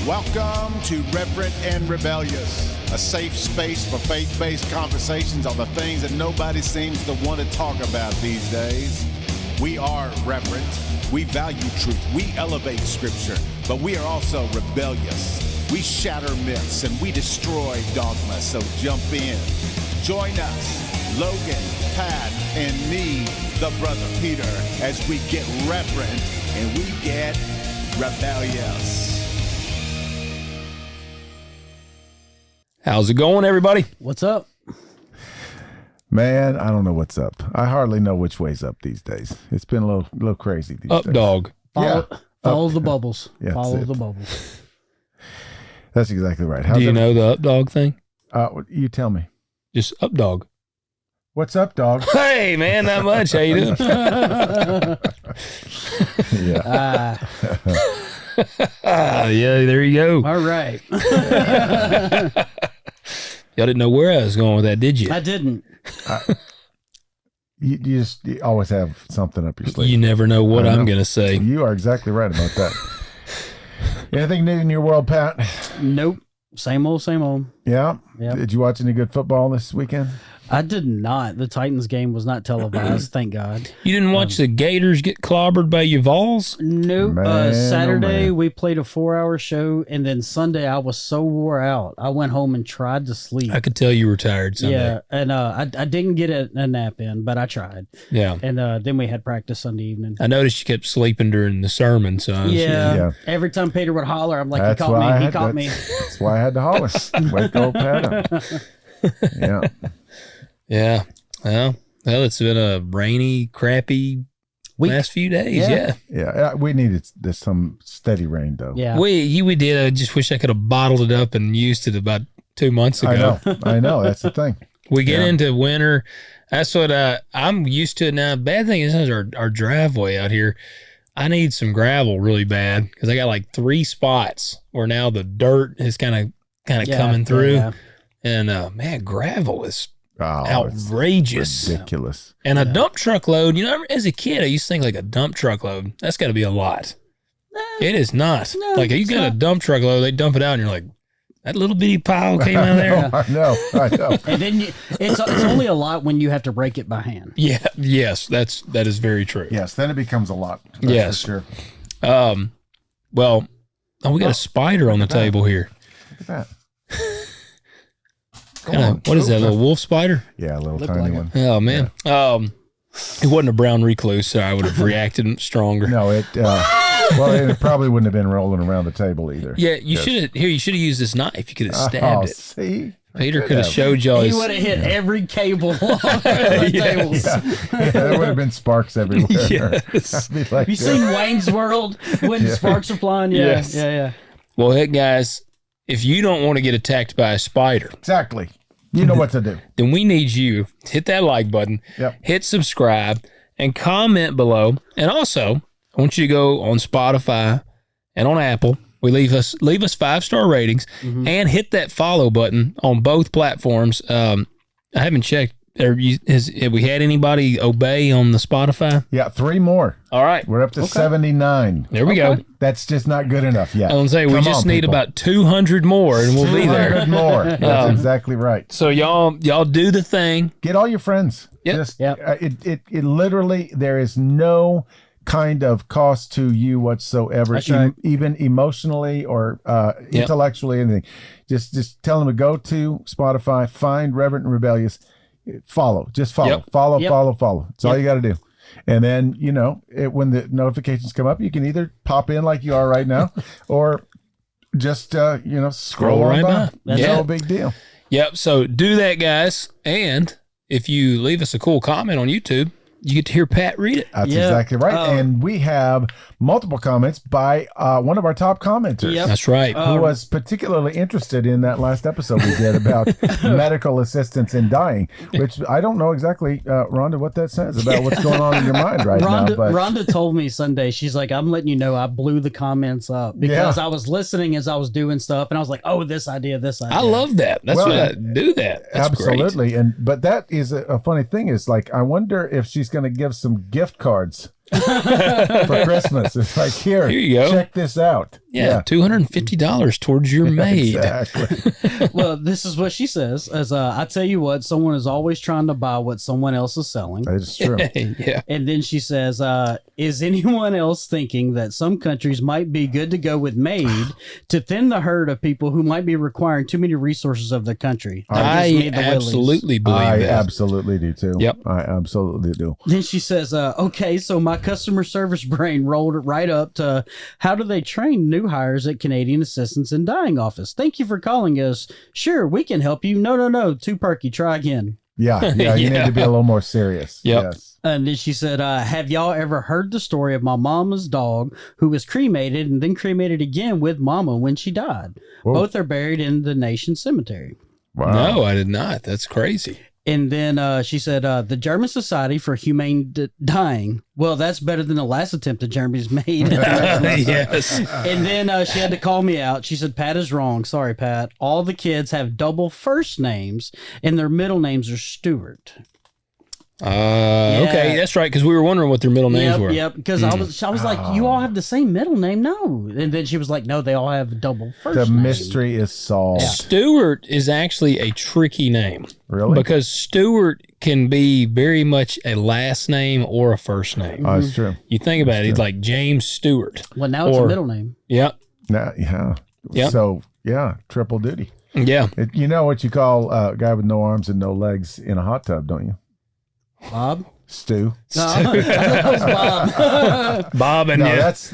Welcome to Reverent and Rebellious, a safe space for faith-based conversations on the things that nobody seems to want to talk about these days. We are reverent, we value truth, we elevate scripture, but we are also rebellious. We shatter myths and we destroy dogma, so jump in. Join us, Logan, Pat, and me, the brother Peter, as we get reverent and we get rebellious. How's it going, everybody? What's up? Man, I don't know what's up. I hardly know which way's up these days. It's been a little crazy these Up days. dog. Follow the bubbles. Yeah, Follow that's the it. bubbles. That's exactly right. Do you know the up dog thing? You tell me. Just up dog. What's up, dog? Hey, man, not much. How you doing? Yeah. Yeah, there you go. All right. Y'all didn't know where I was going with that, did you? I didn't. You always have something up your sleeve. You never know what I know. I'm going to say. You are exactly right about that. Anything new in your world, Pat? Nope. Same old, same old. Yeah? Yep. Did you watch any good football this weekend? I did not. The Titans game was not televised. Thank God. You didn't watch the Gators get clobbered by your Vols? Nope. Man, oh, Saturday man. we played a 4-hour show, and then Sunday I was so wore out. I went home and tried to sleep. I could tell you were tired Sunday. Yeah, and I didn't get a nap in, but I tried. Yeah. And then we had practice Sunday evening. I noticed you kept sleeping during the sermon, so I was, Yeah. Every time Peter would holler, I'm like, That's he caught why me. He I caught had- me. That's why I had to holler. Wake old Pat up. Yeah. Yeah. Well, it's been a rainy, crappy Week. last few days. Yeah. Yeah. Yeah. We needed some steady rain, though. Yeah. We did. I just wish I could have bottled it up and used it about 2 months ago. I know. That's the thing. We get Yeah. into winter. That's what I'm used to it now. Bad thing is our driveway out here. I need some gravel really bad because I got like 3 spots where now the dirt is kind of coming through. Yeah. And man, gravel is Oh, it's outrageous. ridiculous. And a dump truck load, as a kid, I used to think like a dump truck load, that's got to be a lot. It is not. No, like you it's got a not. dump truck load, they dump it out and you're like, that little bitty pile came out of there. I know. And then it's only a lot when you have to break it by hand. Yeah. Yes. That is very true. Yes, then it becomes a lot. That's Yes. for sure. Well, we got a spider on the table here. Look at that. What is that, a little wolf spider? Yeah, a little Looked tiny like one. Oh man. It wasn't a brown recluse, so I would have reacted stronger. No, it probably wouldn't have been rolling around the table either. Yeah, you should have used this knife. You could have stabbed it. See? Peter could have showed y'all He his. would have hit every cable on the tables. Yeah, there would have been sparks everywhere. Yes. I'd be like, Have you seen Wayne's World when sparks are flying? Yeah, Yes. yeah. Well, heck, guys, if you don't want to get attacked by a spider, Exactly. You know what to do. then we need you to hit that like button, Yep. hit subscribe, and comment below. And also, I want you to go on Spotify and on Apple. We leave us 5-star ratings and hit that follow button on both platforms. I haven't checked. Have we had anybody obey on the Spotify? Yeah, 3 more. All right. We're up to 79. There we go. That's just not good enough yet. I was going to say, we Come just on, need people. about 200 more and we'll be there. 200 more. That's exactly right. So y'all do the thing. Get all your friends. Yep. Just, Yep. It literally, there is no kind of cost to you whatsoever, That's right. even emotionally or intellectually, anything. Just tell them to go to Spotify, find Reverent and Rebellious, follow. Just follow. Yep. Follow. Yep. That's all you got to do. And then, when the notifications come up, you can either pop in like you are right now or just, scroll right right by. by. That's Yeah. no big deal. Yep. So do that, guys. And if you leave us a cool comment on YouTube, you get to hear Pat read it. That's Yeah. exactly right. And we have multiple comments by one of our top commenters. Yep. That's right. Who was particularly interested in that last episode we did about medical assistance in dying, which I don't know exactly, Rhonda, what that says about what's going on in your mind right now. But Rhonda told me Sunday, she's like, I'm letting you know I blew the comments up because I was listening as I was doing stuff and I was like, oh, this idea. I love that. That's Well, what I do that. That's absolutely. But that is a funny thing is like, I wonder if she's going to give some gift cards for Christmas. It's like, here you go. Check this out. Yeah, $250 towards your maid. Exactly. Well, this is what she says. As I tell you what, someone is always trying to buy what someone else is selling. That is true. Yeah. And then she says, is anyone else thinking that some countries might be good to go with maid to thin the herd of people who might be requiring too many resources of their country? I absolutely believe I that. absolutely do too. Yep. I absolutely do. Then she says, okay, so my customer service brain rolled it right up to how do they train new hires at Canadian Assistance in Dying Office? Thank you for calling us. Sure, we can help you. No, too perky. Try again. Yeah. You need to be a little more serious. Yep. Yes. And then she said, have y'all ever heard the story of my mama's dog who was cremated and then cremated again with mama when she died? Whoa. Both are buried in the nation's cemetery. Wow. No, I did not. That's crazy. And then she said, the German Society for Humane Dying. Well, that's better than the last attempt that Germany's made. Yes. And then she had to call me out. She said, Pat is wrong. Sorry, Pat. All the kids have double first names, and their middle names are Stewart. Okay, that's right, because we were wondering what their middle names were. Yep, because I was like, you all have the same middle name? No. And then she was like, no, they all have double first The name. mystery is solved. Stewart is actually a tricky name. Really? Because Stewart can be very much a last name or a first name. Oh, that's true. You think about it, like James Stewart. Well, now it's a middle name. Yep. Yeah. Yep. So, triple duty. Yeah. You know what you call a guy with no arms and no legs in a hot tub, don't you? Bob? Stew. No, that was Bob. Bob and No, that's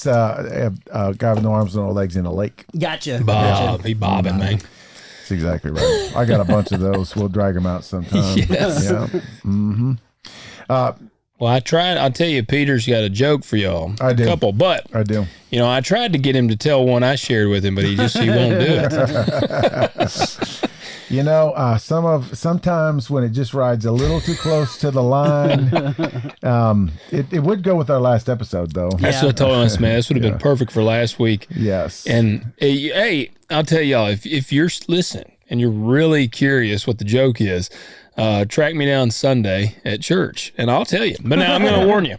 a guy with no arms and no legs in a lake. Gotcha. Bob. He bobbing, man. That's exactly right. I got a bunch of those. We'll drag them out sometime. Yes. Yeah. Mm-hmm. Well, I'll tell you, Peter's got a joke for y'all. I do. A couple, but I do. I tried to get him to tell one I shared with him, but he won't do it. Sometimes when it just rides a little too close to the line, it would go with our last episode, though. That's what I told us, man. This would have been perfect for last week. Yes. And hey, I'll tell y'all, if you're listening and you're really curious what the joke is, track me down Sunday at church, and I'll tell you. But now I'm going to warn you.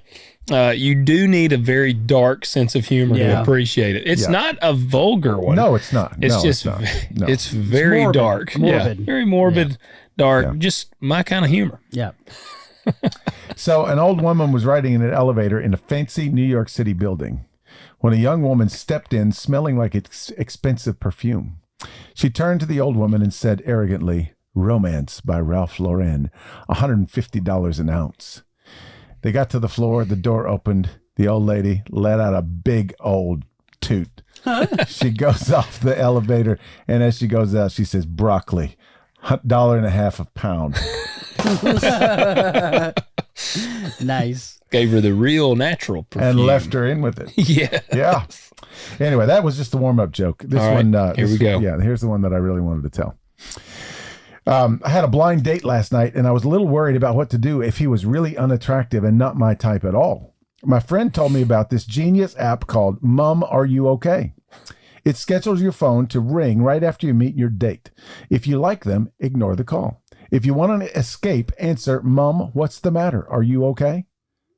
You do need a very dark sense of humor to appreciate it. It's not a vulgar one. No, it's not. It's it's very morbid. dark. Morbid. Yeah, very morbid, dark. Just my kind of humor. Yeah. So an old woman was riding in an elevator in a fancy New York City building when a young woman stepped in smelling like expensive perfume. She turned to the old woman and said arrogantly, "Romance by Ralph Lauren, $150 an ounce." They got to the floor, the door opened, the old lady let out a big old toot. She goes off the elevator, and as she goes out, she says, "Broccoli, $1.50 a pound." Nice. Gave her the real natural perfume. And left her in with it. Yeah. Yeah. Anyway, that was just a warm-up joke. This All right, one, here we go. Yeah, here's the one that I really wanted to tell. I had a blind date last night, and I was a little worried about what to do if he was really unattractive and not my type at all. My friend told me about this genius app called Mom, Are You Okay? It schedules your phone to ring right after you meet your date. If you like them, ignore the call. If you want to escape, answer, "Mom, what's the matter? Are you okay?"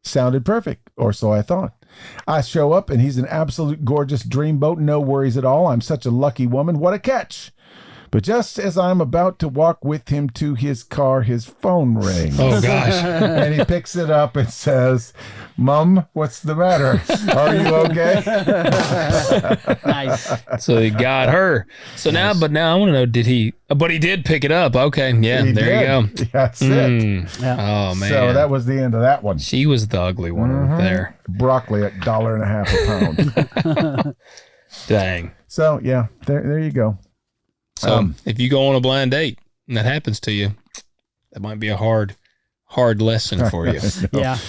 Sounded perfect, or so I thought. I show up, and he's an absolute gorgeous dreamboat. No worries at all. I'm such a lucky woman. What a catch. But just as I'm about to walk with him to his car, his phone rings. Oh, gosh. And he picks it up and says, "Mom, what's the matter? Are you okay?" Nice. So he got her. So now I want to know, but he did pick it up. Okay. Yeah. He there you did. go. That's it. Yeah. Oh, man. So that was the end of that one. She was the ugly one there. Broccoli at $1.50 a pound. Dang. So, yeah, there you go. So if you go on a blind date and that happens to you, that might be a hard lesson for you. Yeah.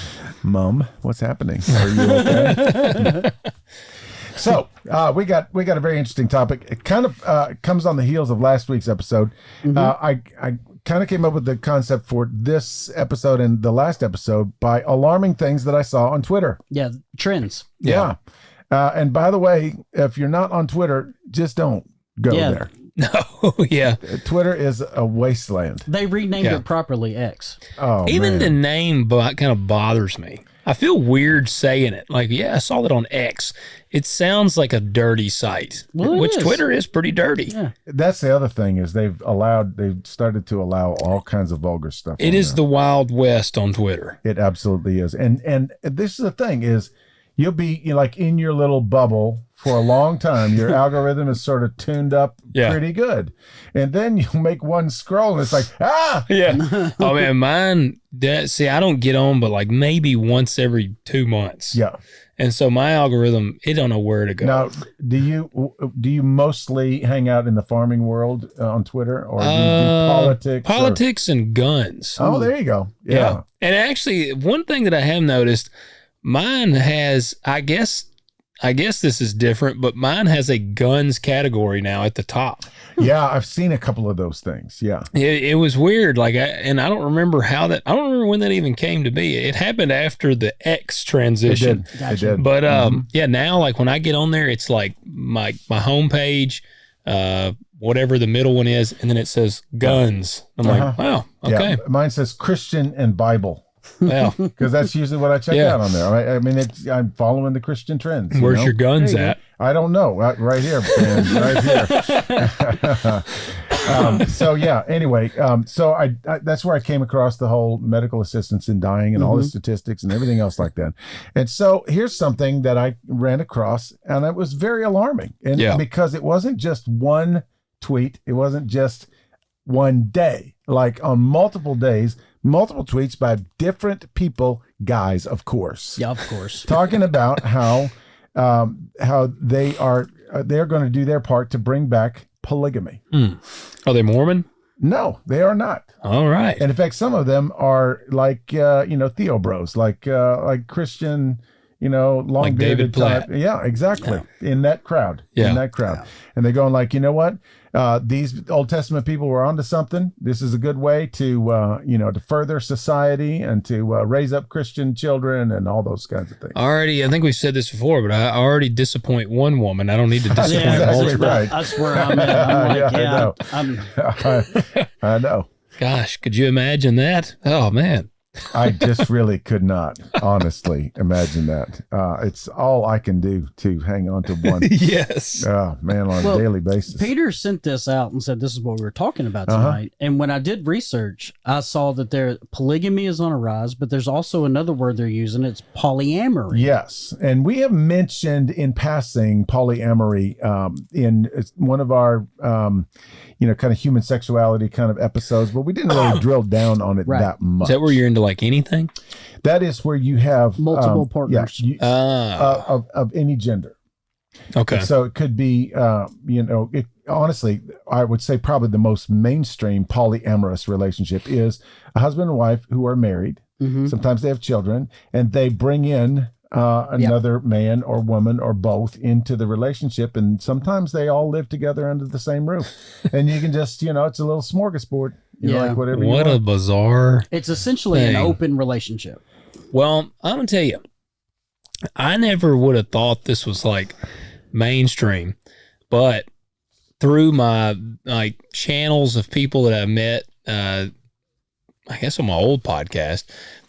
Mom, what's happening? Are you okay? So we got a very interesting topic. It kind of comes on the heels of last week's episode. I kind of came up with the concept for this episode and the last episode by alarming things that I saw on Twitter. Yeah. Trends. Yeah. And by the way, if you're not on Twitter, just don't go there. No, yeah. Twitter is a wasteland. They renamed it properly X. Oh, Even man. the name kind of bothers me. I feel weird saying it. Like, yeah, I saw that on X. It sounds like a dirty site, which Twitter is pretty dirty. Yeah. That's the other thing is they've started to allow all kinds of vulgar stuff. It is the Wild West on Twitter. It absolutely is. And this is the thing is you'll be like in your little bubble for a long time. Your algorithm is sort of tuned up pretty good. And then you make one scroll and it's like, Yeah. Oh, man, mine, I don't get on, but like maybe once every 2 months. Yeah. And so my algorithm, it don't know where to go. Now, do you mostly hang out in the farming world on Twitter, or do you do politics? Politics and guns. Oh, there you go. Yeah. And actually, one thing that I have noticed, mine has, I guess this is different, but mine has a guns category now at the top. Yeah, I've seen a couple of those things. Yeah. It was weird. Like, I don't remember I don't remember when that even came to be. It happened after the X transition. It did. But yeah, now like when I get on there, it's like my homepage, whatever the middle one is, and then it says guns. I'm like, wow, okay. Yeah. Mine says Christian and Bible. Well, because that's usually what I check out on there. Right? I mean, I'm following the Christian trends. Where's your guns at? I don't know. Right here, man. Right here. So yeah. Anyway, so I that's where I came across the whole medical assistance in dying and all the statistics and everything else like that. And so here's something that I ran across, and it was very alarming. And because it wasn't just one tweet, it wasn't just one day. Like on multiple days, multiple tweets by different people, guys, of course. Yeah, of course. Talking about how they're going to do their part to bring back polygamy. Are they Mormon? No, they are not. All right. And in fact, some of them are like Theo bros, like Christian, long like David Platt. Yeah, exactly. Yeah. In that crowd. Yeah. In that crowd. And they're going like, you know what? These Old Testament people were onto something. This is a good way to, to further society and to raise up Christian children and all those kinds of things. Already, I think we've said this before, but I already disappoint one woman. I don't need to disappoint multiple. Right. That's where I'm at. I'm like, I know. Gosh, could you imagine that? Oh, man. I just really could not honestly imagine that. It's all I can do to hang on to one. Yes. Oh, man, on a daily basis. Peter sent this out and said, this is what we were talking about tonight. And when I did research, I saw that polygamy is on a rise, but there's also another word they're using. It's polyamory. Yes. And we have mentioned in passing polyamory in one of our, kind of human sexuality kind of episodes, but we didn't really drill down on it that much. Is that where you're into like anything? That is where you have multiple partners of any gender. Okay. And so it could be, honestly, I would say probably the most mainstream polyamorous relationship is a husband and wife who are married. Sometimes they have children, and they bring in another man or woman or both into the relationship, and sometimes they all live together under the same roof, and you can just it's a little smorgasbord. Like whatever. What you a want. bizarre. It's essentially an open relationship. Well, I'm gonna tell you, I never would have thought this was like mainstream, but through my like channels of people that I've met, I guess on my old podcast,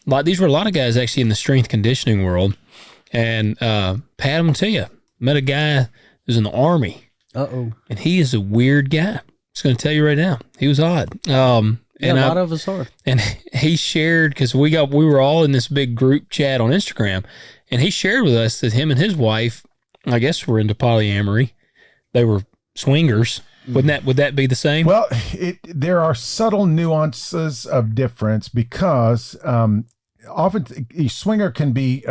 like these were a lot of guys actually in the strength conditioning world. And Pat, I'm gonna tell you, met a guy who's in the Army. And he is a weird guy. Just gonna tell you right now, he was odd. And a lot of us are. And he shared, because we were all in this big group chat on Instagram, and he shared with us that him and his wife, I guess, were into polyamory. They were swingers. Would that be the same? Well, there are subtle nuances of difference because often a swinger can be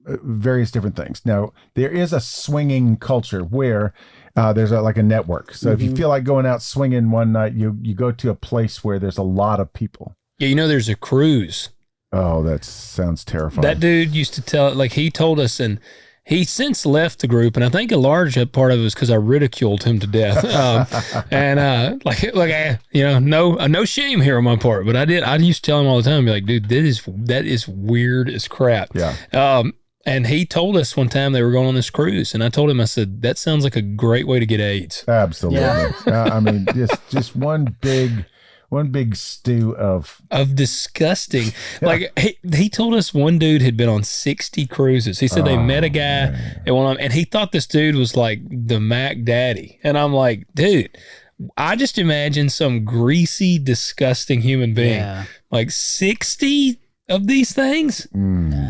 various different things. Now, there is a swinging culture where there's like a network. So if you feel like going out swinging one night, you go to a place where there's a lot of people. Yeah, there's a cruise. Oh, that sounds terrifying. That dude used to tell, like he told us, and he since left the group, and I think a large part of it was because I ridiculed him to death. No shame here on my part, but I used to tell him all the time, be like, dude, that is weird as crap. Yeah. And he told us one time they were going on this cruise, and I told him, I said, that sounds like a great way to get AIDS. Absolutely. Yeah. I mean, just one big one big stew of disgusting. Like he told us one dude had been on 60 cruises. He said they met a guy at one of them, and he thought this dude was like the Mac Daddy. And I'm like, dude, I just imagine some greasy, disgusting human being. Yeah. Like 60 of these things.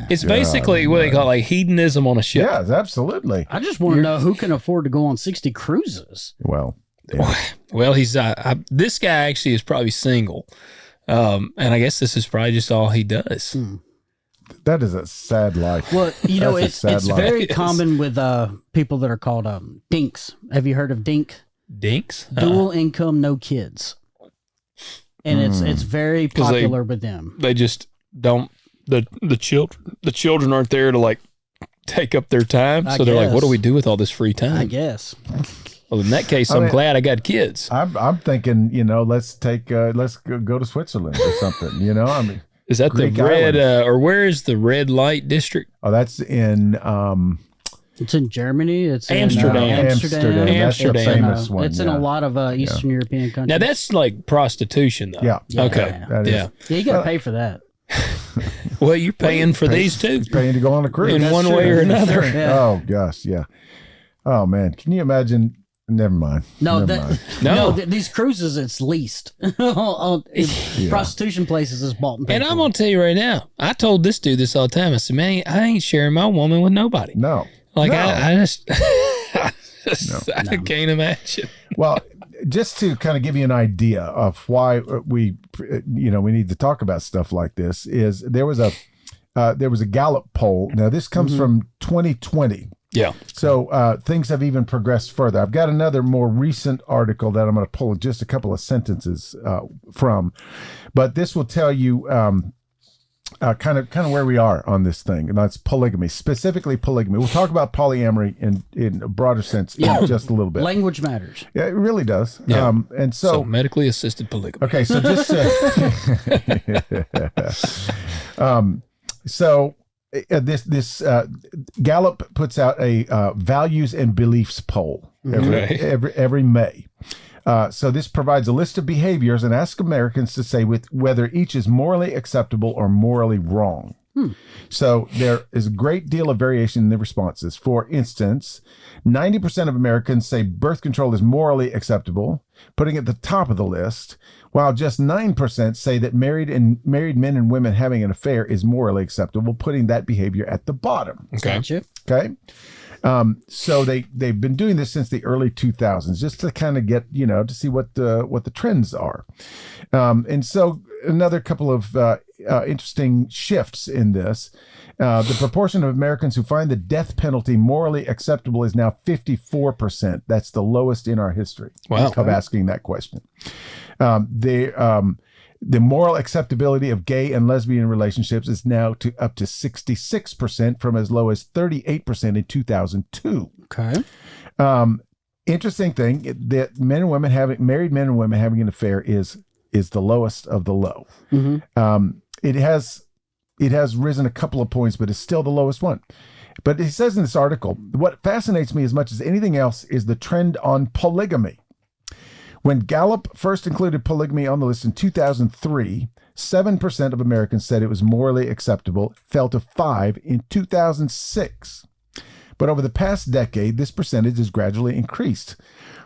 It's basically what they call like hedonism on a ship. Yeah, absolutely. I just want to know who can afford to go on 60 cruises. Well, yeah. Well, he's this guy actually is probably single, and I guess this is probably just all he does. That is a sad life. Well, you know, That's it's a sad life. very common with people that are called dinks. Have you heard of dink? Dinks? Dual income, no kids. And it's very popular with them. They just don't the children aren't there to like take up their time. So they're like, what do we do with all this free time? I guess. Well, in that case, I'm glad I got kids. I'm thinking, let's go to Switzerland or something. I mean, is that Greek the red islands. or where is the red light district? Oh, that's in It's in Germany. It's Amsterdam. In, Amsterdam. That's the famous one. It's in a lot of Eastern European countries. Now that's like prostitution, though. Yeah. Okay. That is. Yeah. Yeah, you got to pay for that. Well, you're paying for these too, Paying to go on a cruise in one way or another. Yeah. Oh gosh, yeah. Oh man, can you imagine? Never mind. No, Never mind. these cruises, it's leased. Prostitution places is bought and paid And I'm for. gonna tell you right now, I told this dude this all the time. I said, man, I ain't sharing my woman with nobody. No. Like No. I just, I can't imagine. Well, just to kind of give you an idea of why we need to talk about stuff like this, is there was a Gallup poll. Now this comes from 2020. Yeah. So things have even progressed further. I've got another more recent article that I'm going to pull just a couple of sentences from, but this will tell you kind of where we are on this thing, and that's polygamy, specifically polygamy. We'll talk about polyamory in a broader sense in just a little bit. Language matters. Yeah, it really does. Yeah. And So medically assisted polygamy. okay, so just this Gallup puts out a values and beliefs poll every May. So this provides a list of behaviors and asks Americans to say whether each is morally acceptable or morally wrong. So there is a great deal of variation in the responses. For instance, 90% of Americans say birth control is morally acceptable, putting it at the top of the list, while just 9% say that married men and women having an affair is morally acceptable, putting that behavior at the bottom. Okay. Gotcha. Okay. So they've been doing this since the early 2000s, just to kind of get, to see what the trends are. And so another couple of interesting shifts in this. The proportion of Americans who find the death penalty morally acceptable is now 54%. That's the lowest in our history of asking that question. The moral acceptability of gay and lesbian relationships is now up to 66% from as low as 38% in 2002. Okay. Interesting thing that married men and women having an affair is the lowest of the low. It has risen a couple of points, but it's still the lowest one. But he says in this article, what fascinates me as much as anything else is the trend on polygamy. When Gallup first included polygamy on the list in 2003, 7% of Americans said it was morally acceptable, fell to 5% in 2006. But over the past decade, this percentage has gradually increased,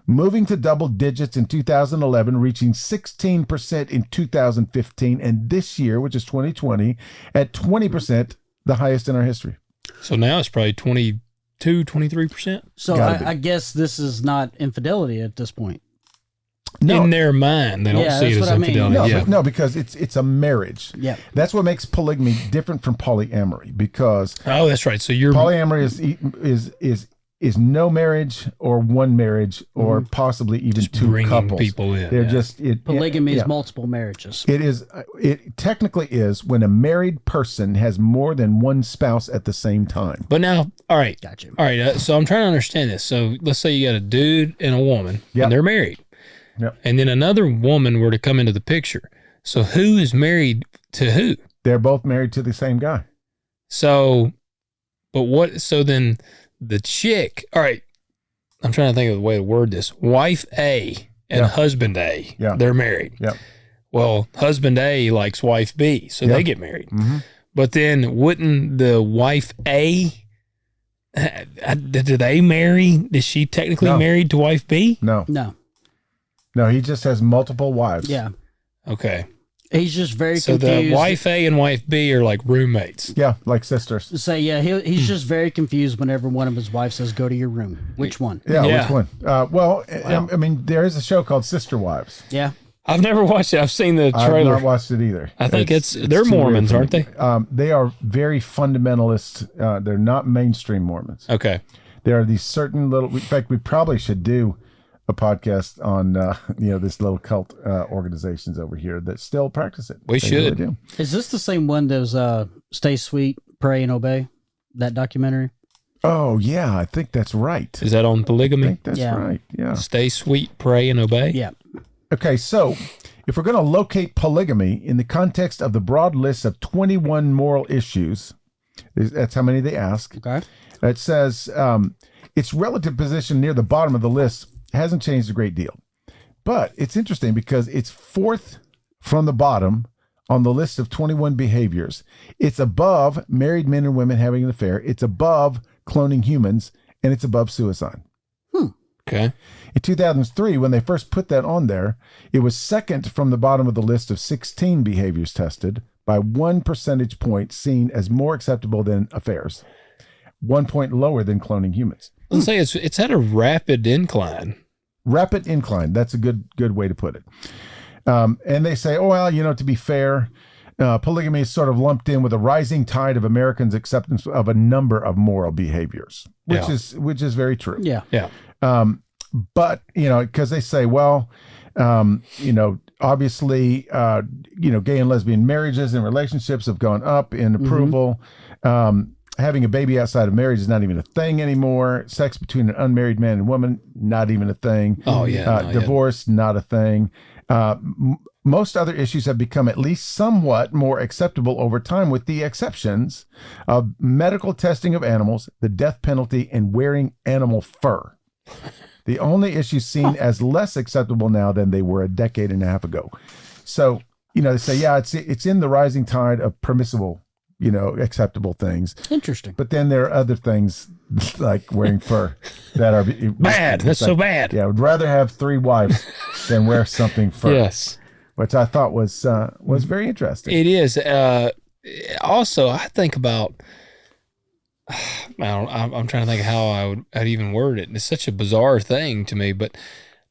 moving to double digits in 2011, reaching 16% in 2015, and this year, which is 2020, at 20%, the highest in our history. So now it's probably 22, 23%. So I guess this is not infidelity at this point. No. In their mind, they don't see it as infidelity. No, because it's a marriage. Yeah. That's what makes polygamy different from polyamory, because Oh, that's right. So you're polyamory is no marriage or one marriage or possibly even just two bringing couples. people in. They're just Polygamy is multiple marriages. It technically is when a married person has more than one spouse at the same time. But now, all right. Gotcha. All right. So I'm trying to understand this. So let's say you got a dude and a woman, and they're married. Yep. And then another woman were to come into the picture. So who is married to who? They're both married to the same guy. So, so then the chick, all right, I'm trying to think of the way to word this. Wife A and husband A, they're married. Yeah. well, husband A likes wife B, so they get married. Mm-hmm. But then wouldn't the wife A, did they marry? Is she technically married to wife B? No. He just has multiple wives. Yeah. Okay. He's just very so confused. The wife A and wife B are like roommates. Yeah, like sisters. So yeah, he's just very confused whenever one of his wives says, "Go to your room." Which one? Yeah. Which one? I mean, there is a show called Sister Wives. Yeah. I've never watched it. I've seen the trailer. I've not watched it either. I think they're Mormons, aren't they? They are very fundamentalist. They're not mainstream Mormons. Okay. There are these certain little. In fact, we probably should do a podcast on this little cult organizations over here that still practice it. We should. Really do. Is this the same one that was "Stay Sweet, Pray and Obey"? That documentary. Oh yeah, I think that's right. Is that on polygamy? I think that's right. Yeah. Stay sweet, pray, and obey. Yeah. Okay, so if we're going to locate polygamy in the context of the broad list of 21 moral issues, that's how many they ask. Okay. It says its relative position near the bottom of the list hasn't changed a great deal. But it's interesting because it's fourth from the bottom on the list of 21 behaviors. It's above married men and women having an affair. It's above cloning humans, and it's above suicide. Okay. In 2003, when they first put that on there, it was second from the bottom of the list of 16 behaviors tested, by 1 percentage point seen as more acceptable than affairs, 1 point lower than cloning humans. Let's say it's at a rapid incline. Rapid incline. That's a good way to put it. And they say, oh, well, to be fair, polygamy is sort of lumped in with a rising tide of Americans' acceptance of a number of moral behaviors, which is very true. Yeah. Yeah. But, because they say, well, obviously, gay and lesbian marriages and relationships have gone up in approval. Having a baby outside of marriage is not even a thing anymore. Sex between an unmarried man and woman, not even a thing. Oh, yeah. Divorce, not a thing. Most other issues have become at least somewhat more acceptable over time, with the exceptions of medical testing of animals, the death penalty, and wearing animal fur. The only issues seen as less acceptable now than they were a decade and a half ago. So, they say, yeah, it's in the rising tide of permissible, acceptable things. Interesting. But then there are other things like wearing fur that are bad. That's so bad. Yeah, I would rather have 3 wives than wear something fur. Yes. Which I thought was very interesting. It is. Also, I think about. I'm trying to think of how I'd even word it. It's such a bizarre thing to me. But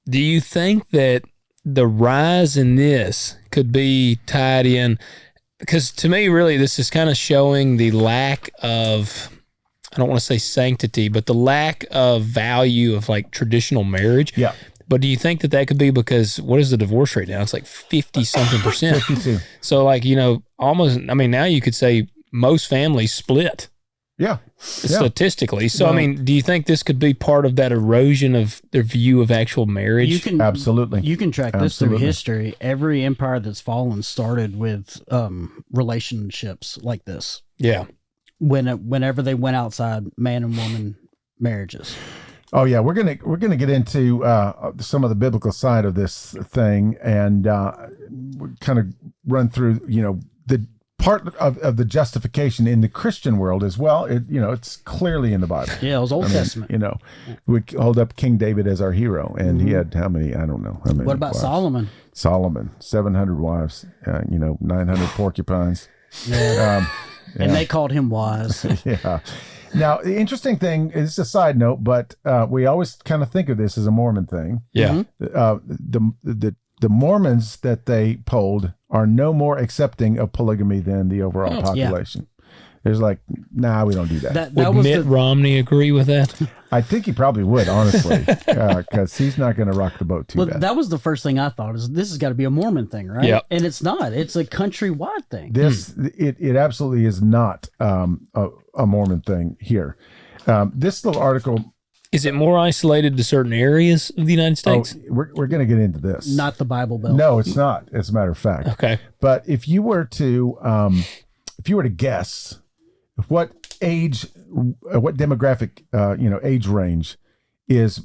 do you think that the rise in this could be tied in? Because to me, really, this is kind of showing the lack of, I don't want to say sanctity, but the lack of value of like traditional marriage. Yeah. But do you think that could be because, what is the divorce rate now? It's like 50-something%. 52. So like, almost, now you could say most families split. Yeah. Statistically. So, do you think this could be part of that erosion of their view of actual marriage? Absolutely. You can track this through history. Every empire that's fallen started with relationships like this. Yeah. Whenever they went outside man and woman marriages. Oh yeah, we're gonna get into some of the biblical side of this thing and kind of run through the part of the justification in the Christian world as well. It's clearly in the Bible. Yeah, it was Old Testament. We hold up King David as our hero, and he had how many? I don't know. How many what about wives? Solomon? Solomon, 700 wives. 900 porcupines. Yeah. And they called him wise. Yeah. Now, the interesting thing is a side note, but we always kind of think of this as a Mormon thing. Yeah. The Mormons that they polled are no more accepting of polygamy than the overall population. Yeah. There's like, nah, we don't do that. Would Mitt Romney agree with that? I think he probably would, honestly, because he's not going to rock the boat too bad. That was the first thing I thought, is this has got to be a Mormon thing, right? Yeah. And it's not. It's a countrywide thing. It absolutely is not a Mormon thing here. This little article... Is it more isolated to certain areas of the United States? Oh, we're going to get into this. Not the Bible Belt. No, it's not, as a matter of fact. Okay. But if you were to guess what demographic, age range is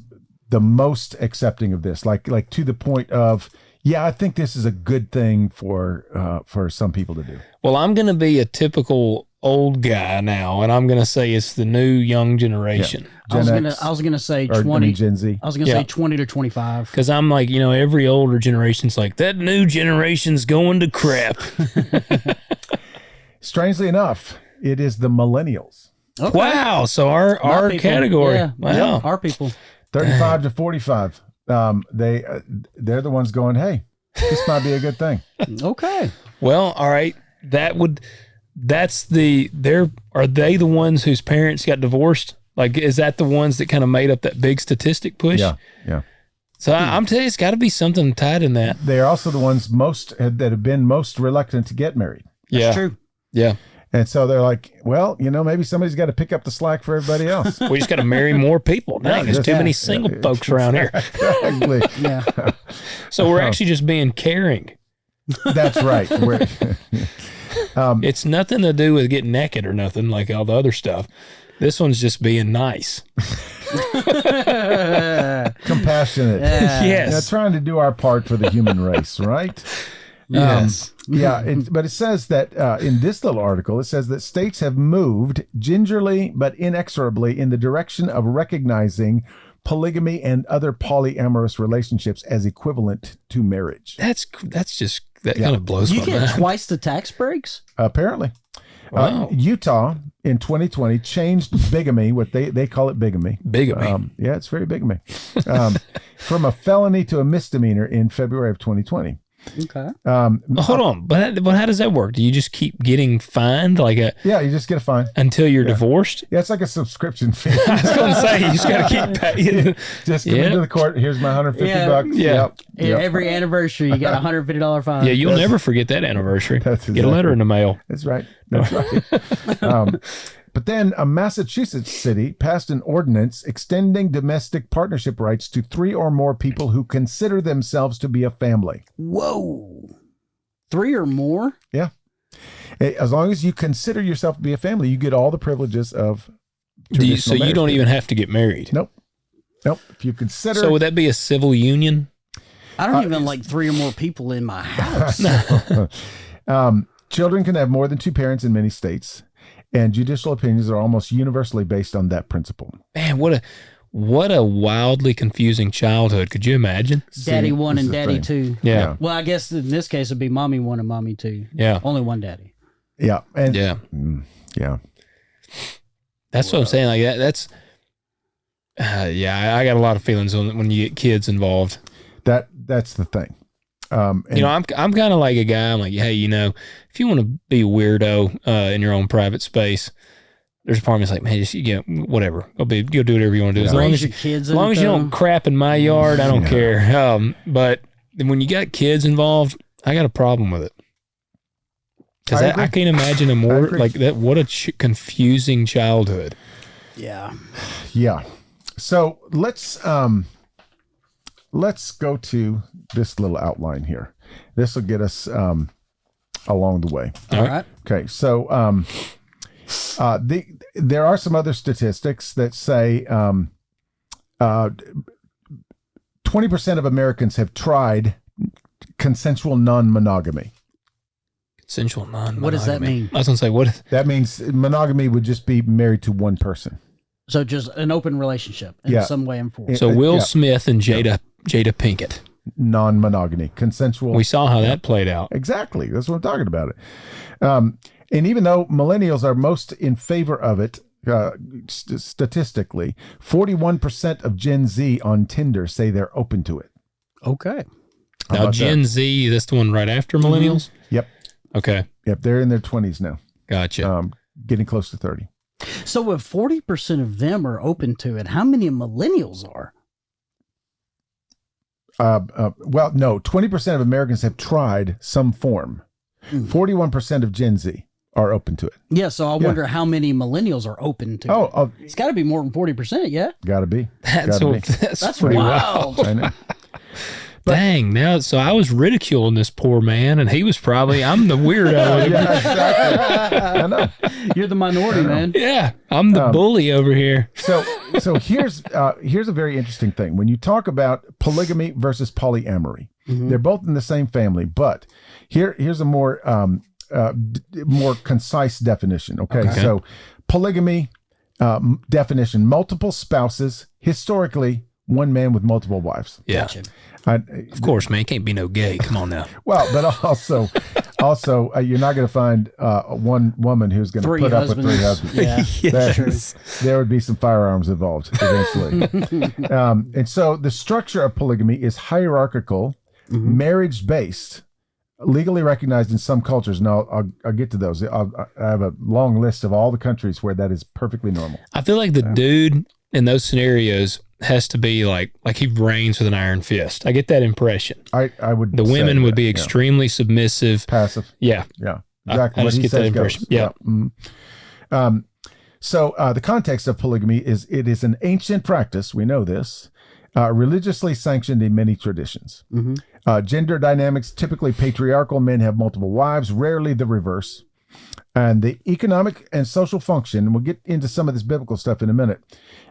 the most accepting of this, like to the point of, Yeah, I think this is a good thing for some people to do. Well, I'm going to be a typical old guy now, and I'm going to say it's the new young generation. I was gonna say 20. Gen Z. I was gonna say 20 to 25. Because I'm like, every older generation's like, that new generation's going to crap. Strangely enough, it is the millennials. Okay. Wow. So our people. category. Yeah. Wow. Yeah, our people. 35 to 45. They're the ones going, hey, this might be a good thing. Okay. Well, all right. Are they the ones whose parents got divorced? Like, is that the ones that kind of made up that big statistic push? Yeah. So I'm telling you, it's got to be something tied in that. They are also the ones that have been most reluctant to get married. That's true. Yeah. And so they're like, well, maybe somebody's got to pick up the slack for everybody else. We just got to marry more people. Dang, there's too many single folks around here. Exactly. Yeah. So we're actually just being caring. That's right. It's nothing to do with getting naked or nothing like all the other stuff. This one's just being nice. Compassionate. Yes. Trying to do our part for the human race, right? Yes. But it says that in this little article, it says that states have moved gingerly but inexorably in the direction of recognizing polygamy and other polyamorous relationships as equivalent to marriage. That kind of blows You my get mind. twice the tax breaks? Apparently. Wow. Utah in 2020 changed bigamy, what they call it bigamy. Bigamy. It's very bigamy. From a felony to a misdemeanor in February of 2020. Okay. Hold on, but how does that work? Do you just keep getting fined you just get a fine until you're divorced? Yeah, it's like a subscription fee. I was going to say you just got to keep paying. Just come into the court. Here's my $150. Yeah. Yep. Every anniversary, you got a $150 fine. Yeah, you'll never forget that anniversary. That's Get a letter in the mail. That's right. But then a Massachusetts city passed an ordinance extending domestic partnership rights to 3 or more people who consider themselves to be a family. Whoa. 3 or more? Yeah. As long as you consider yourself to be a family, you get all the privileges of So you don't even have to get married? Nope. If you consider... So would that be a civil union? I don't even like 3 or more people in my house. Children can have more than 2 parents in many states. And judicial opinions are almost universally based on that principle. Man, what a wildly confusing childhood. Could you imagine? Daddy 1 and Daddy 2. Yeah. Well, I guess in this case it'd be Mommy 1 and Mommy 2. Yeah. Only one daddy. Yeah. And Yeah. Yeah. That's what I'm saying. Like that's I got a lot of feelings when you get kids involved. That's the thing. I'm kind of like a guy. I'm like, hey, if you want to be a weirdo in your own private space, there's a part of me that's like, man, just whatever. Go do whatever you want to do. As long as you don't crap in my yard, I don't care. But when you got kids involved, I got a problem with it. Because I can't imagine a more like that. What a confusing childhood. Yeah. Yeah. So let's go to this little outline here. This will get us along the way. All right. Okay. So there are some other statistics that say 20% of Americans have tried consensual non-monogamy. Consensual non-monogamy. What does that mean? I was going to say, what? That means monogamy would just be married to one person. So just an open relationship in some way and form. So Will Smith and Jada Pinkett. Non-monogamy, consensual. We saw how that played out. Exactly. That's what I'm talking about. And even though millennials are most in favor of it, statistically, 41% of Gen Z on Tinder say they're open to it. Okay. Now, Gen Z, that's the one right after millennials? Yep. Okay. Yep. They're in their 20s now. Gotcha. Getting close to 30. So if 40% of them are open to it, how many millennials are? Well, no, 20% of Americans have tried some form. 41% of Gen Z are open to it. Yeah, so I wonder how many millennials are open to it. It's got to be more than 40%, yeah? Got to be. That's pretty wild. I know. Dang, now, so I was ridiculing this poor man, and he was probably, I'm the weirdo. Yeah, exactly. I know. You're the minority, man. Yeah, I'm the bully over here. So here's a very interesting thing. When you talk about polygamy versus polyamory, They're both in the same family, but here's a more more concise definition. Okay. So polygamy definition: multiple spouses, historically one man with multiple wives. Yeah. Gotcha. Of course, man. Can't be no gay. Come on now. Well, but also you're not going to find one woman who's going to put up with 3 husbands. Yeah, There would be some firearms involved eventually. And so the structure of polygamy is hierarchical, marriage-based, legally recognized in some cultures. And I'll get to those. I have a long list of all the countries where that is perfectly normal. I feel like the dude in those scenarios has to be like he reigns with an iron fist. I get that impression. I would. The women would that, be extremely submissive, passive. Yeah, Exactly. I just get that impression. Yeah. So the context of polygamy is it is an ancient practice. We know this, religiously sanctioned in many traditions. Gender dynamics, typically patriarchal. Men have multiple wives, rarely the reverse. And the economic and social function, and we'll get into some of this biblical stuff in a minute,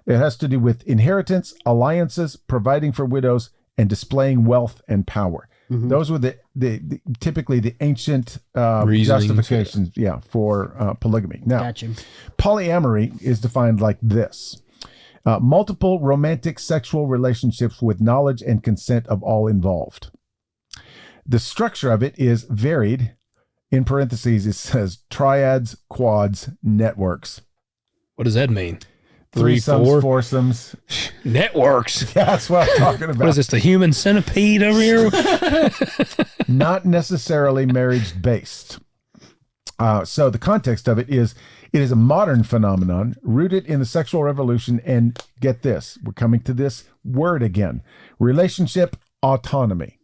it has to do with inheritance, alliances, providing for widows, and displaying wealth and power. Those were the typically the ancient justifications for polygamy. Now, Gotcha. polyamory is defined like this. Multiple romantic sexual relationships with knowledge and consent of all involved. The structure of it is varied. In parentheses, it says triads, quads, networks. What does that mean? 3, Threesomes, 4 foursomes. networks. Yeah, that's what I'm talking about. What is this? The human centipede over here? Not necessarily marriage-based. So the context of it is a modern phenomenon rooted in the sexual revolution. And get this, we're coming to this word again: relationship autonomy.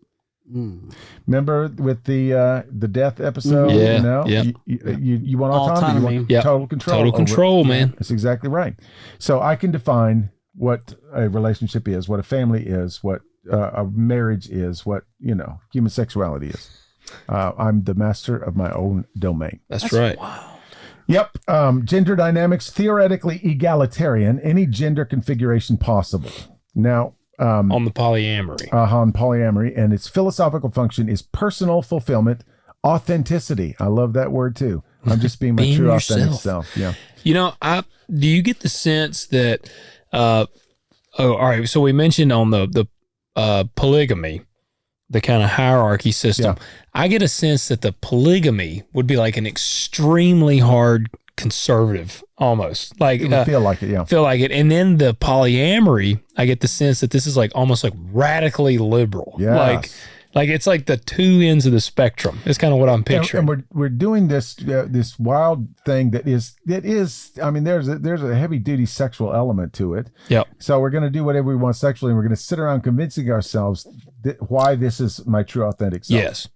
Remember with the death episode? You want autonomy. You want total control. Total control, man. That's exactly right. So I can define what a relationship is, what a family is, what a marriage is, what human sexuality is. I'm the master of my own domain. That's right. Wow. Yep. Gender dynamics, theoretically egalitarian, any gender configuration possible. Now, on the polyamory. On polyamory, and its philosophical function is personal fulfillment, authenticity. I love that word too. I'm just being my true authentic self. Yeah. Do you get the sense that all right, so we mentioned on the polygamy, the kind of hierarchy system. Yeah. I get a sense that the polygamy would be like an extremely hard conservative, almost like It would feel like it. Yeah. feel like it. And then the polyamory, I get the sense that this is like almost like radically liberal. Yes. Like it's like the two ends of the spectrum. It's kind of what I'm picturing. And we're doing this this wild thing that is. I mean, there's a heavy duty sexual element to it. Yep. So we're going to do whatever we want sexually, and we're going to sit around convincing ourselves why this is my true authentic self. Yes.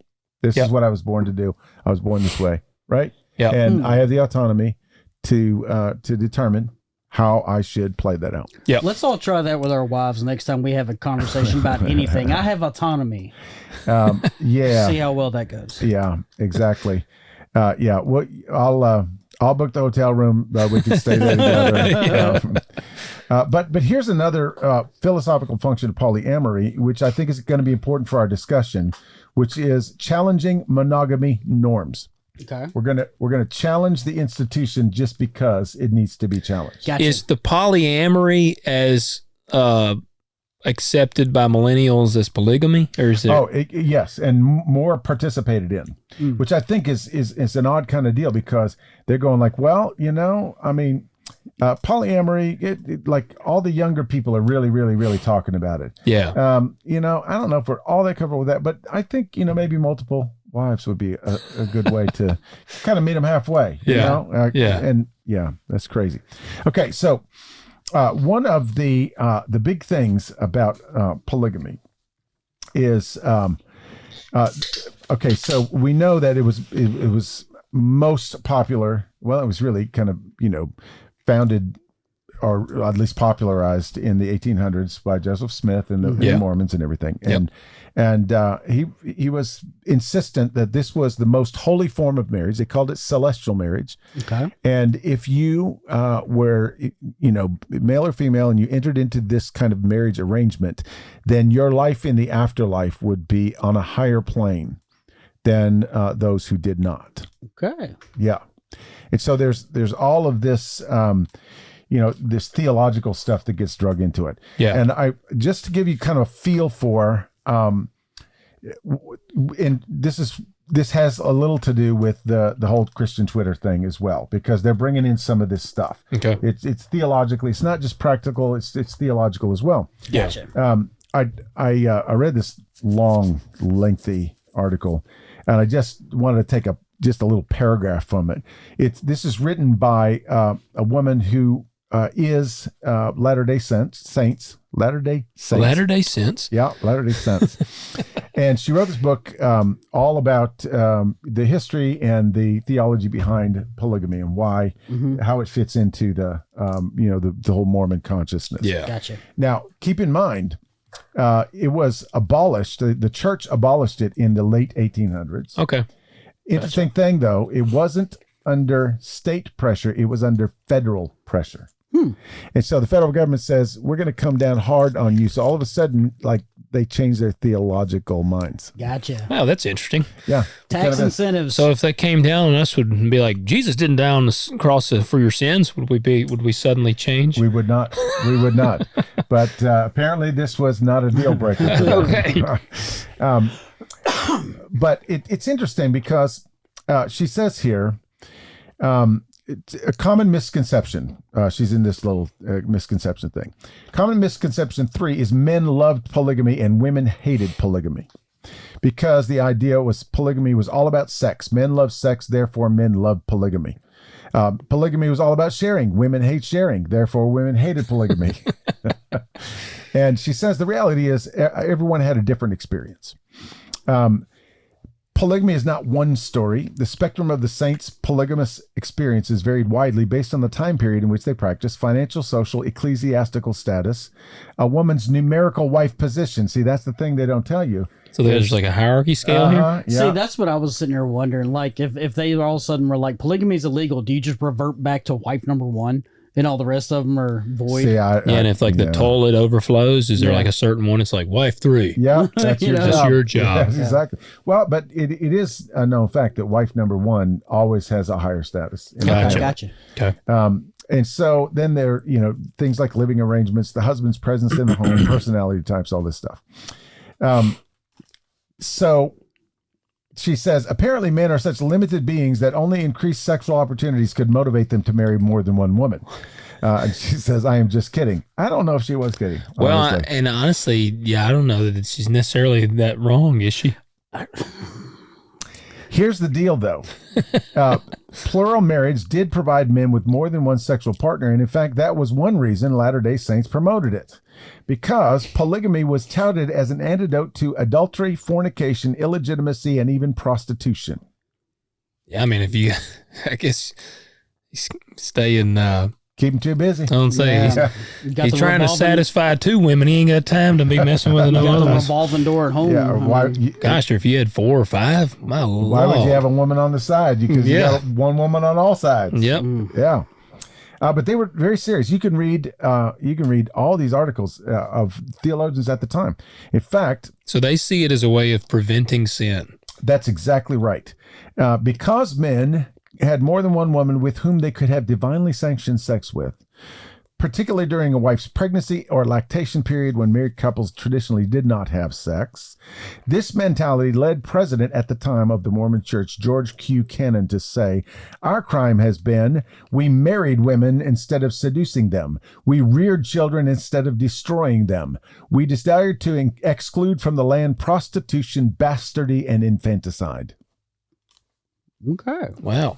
This is what I was born to do. I was born this way, right? Yeah. And I have the autonomy to determine how I should play that out. Yeah. Let's all try that with our wives next time we have a conversation about anything. I have autonomy. Yeah. See how well that goes. Yeah, exactly. Yeah. Well, I'll book the hotel room. We can stay there together. But here's another philosophical function of polyamory, which I think is going to be important for our discussion, which is challenging monogamy norms. Okay. We're gonna challenge the institution just because it needs to be challenged. Gotcha. Is the polyamory as accepted by millennials as polygamy, or is it? Yes, and more participated in, which I think is an odd kind of deal, because they're going like, well, I mean, polyamory, it like all the younger people are really, really, really talking about it. Yeah. I don't know if we're all that comfortable with that, but I think maybe multiple wives would be a good way to kind of meet them halfway. And that's crazy. Okay, so one of the big things about polygamy is okay. So we know that it was most popular. Well, it was really kind of founded or at least popularized in the 1800s by Joseph Smith and the Mormons and everything. And he was insistent that this was the most holy form of marriage. They called it celestial marriage. Okay. And if you were, male or female, and you entered into this kind of marriage arrangement, then your life in the afterlife would be on a higher plane than those who did not. Okay. Yeah. And so there's all of this, this theological stuff that gets drug into it. Yeah. And I just to give you kind of a feel for, and this has a little to do with the whole Christian Twitter thing as well, because they're bringing in some of this stuff. Okay. It's theologically, it's not just practical, it's theological as well. Gotcha. I read this long, lengthy article, and I just wanted to take just a little paragraph from it. This is written by a woman who is Latter-day Saints. Latter-day Saints. Yeah, Latter-day Saints. And she wrote this book all about the history and the theology behind polygamy and why, how it fits into the whole Mormon consciousness. Yeah. Gotcha. Now, keep in mind, it was abolished. The church abolished it in the late 1800s. Okay. Interesting thing, though, it wasn't under state pressure. It was under federal pressure. And so the federal government says, we're going to come down hard on you. So all of a sudden, like, they change their theological minds. Gotcha. Wow, that's interesting. Yeah. Tax incentives. So if they came down on us, would be like, Jesus didn't die on the cross for your sins, would we suddenly change? We would not. We would not. But apparently this was not a deal breaker. Okay. But it's interesting because she says here, it's a common misconception. She's in this little misconception thing. Common misconception 3 is men loved polygamy and women hated polygamy, because the idea was polygamy was all about sex. Men love sex, therefore men love polygamy. Polygamy was all about sharing. Women hate sharing, therefore women hated polygamy. And she says the reality is everyone had a different experience. Polygamy is not one story. The spectrum of the saints' polygamous experiences varied widely based on the time period in which they practiced, financial, social, ecclesiastical status, a woman's numerical wife position. See, that's the thing they don't tell you. So there's like a hierarchy scale here? Yeah. See, that's what I was sitting there wondering. Like, if they all of a sudden were like, polygamy is illegal, do you just revert back to wife number 1? And all the rest of them are void. See, and if like the toilet overflows, is there like a certain one? It's like wife 3. Yeah, that's your job. Yes, exactly. Well, but it is a known fact that wife number 1 always has a higher status. Gotcha. Okay. And so then there, things like living arrangements, the husband's presence in the home, personality types, all this stuff. So she says, apparently men are such limited beings that only increased sexual opportunities could motivate them to marry more than one woman. And she says, I am just kidding. I don't know if she was kidding. Well, and honestly, I don't know that she's necessarily that wrong, is she? Here's the deal, though. Plural marriage did provide men with more than one sexual partner. And in fact, that was one reason Latter-day Saints promoted it. Because polygamy was touted as an antidote to adultery, fornication, illegitimacy, and even prostitution. Yeah, I mean, I guess you stay in... Keep him too busy. I don't say he's trying to satisfy 2 women. He ain't got time to be messing with another one. Revolving door at home. Yeah, gosh, if you had 4 or 5, my Lord. Why would you have a woman on the side? Because you got one woman on all sides. Yep. Yeah. But they were very serious. You can read all these articles of theologians at the time. In fact, so they see it as a way of preventing sin. That's exactly right. Because men had more than one woman with whom they could have divinely sanctioned sex with, particularly during a wife's pregnancy or lactation period when married couples traditionally did not have sex. This mentality led President at the time of the Mormon Church, George Q. Cannon, to say, our crime has been, we married women instead of seducing them. We reared children instead of destroying them. We desired to exclude from the land prostitution, bastardy, and infanticide. Okay. Wow.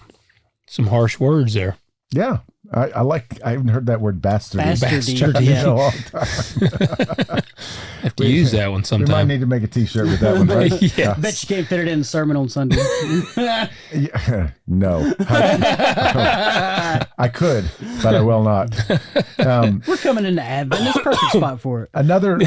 Some harsh words there. Yeah. I haven't heard that word bastardy. Bastardy. In a long time. Have to use that one sometime. We might need to make a t-shirt with that one, right? Yeah. Bet you can't fit it in the sermon on Sunday. No. I could, but I will not. We're coming into Advent. It's a perfect spot for it. Another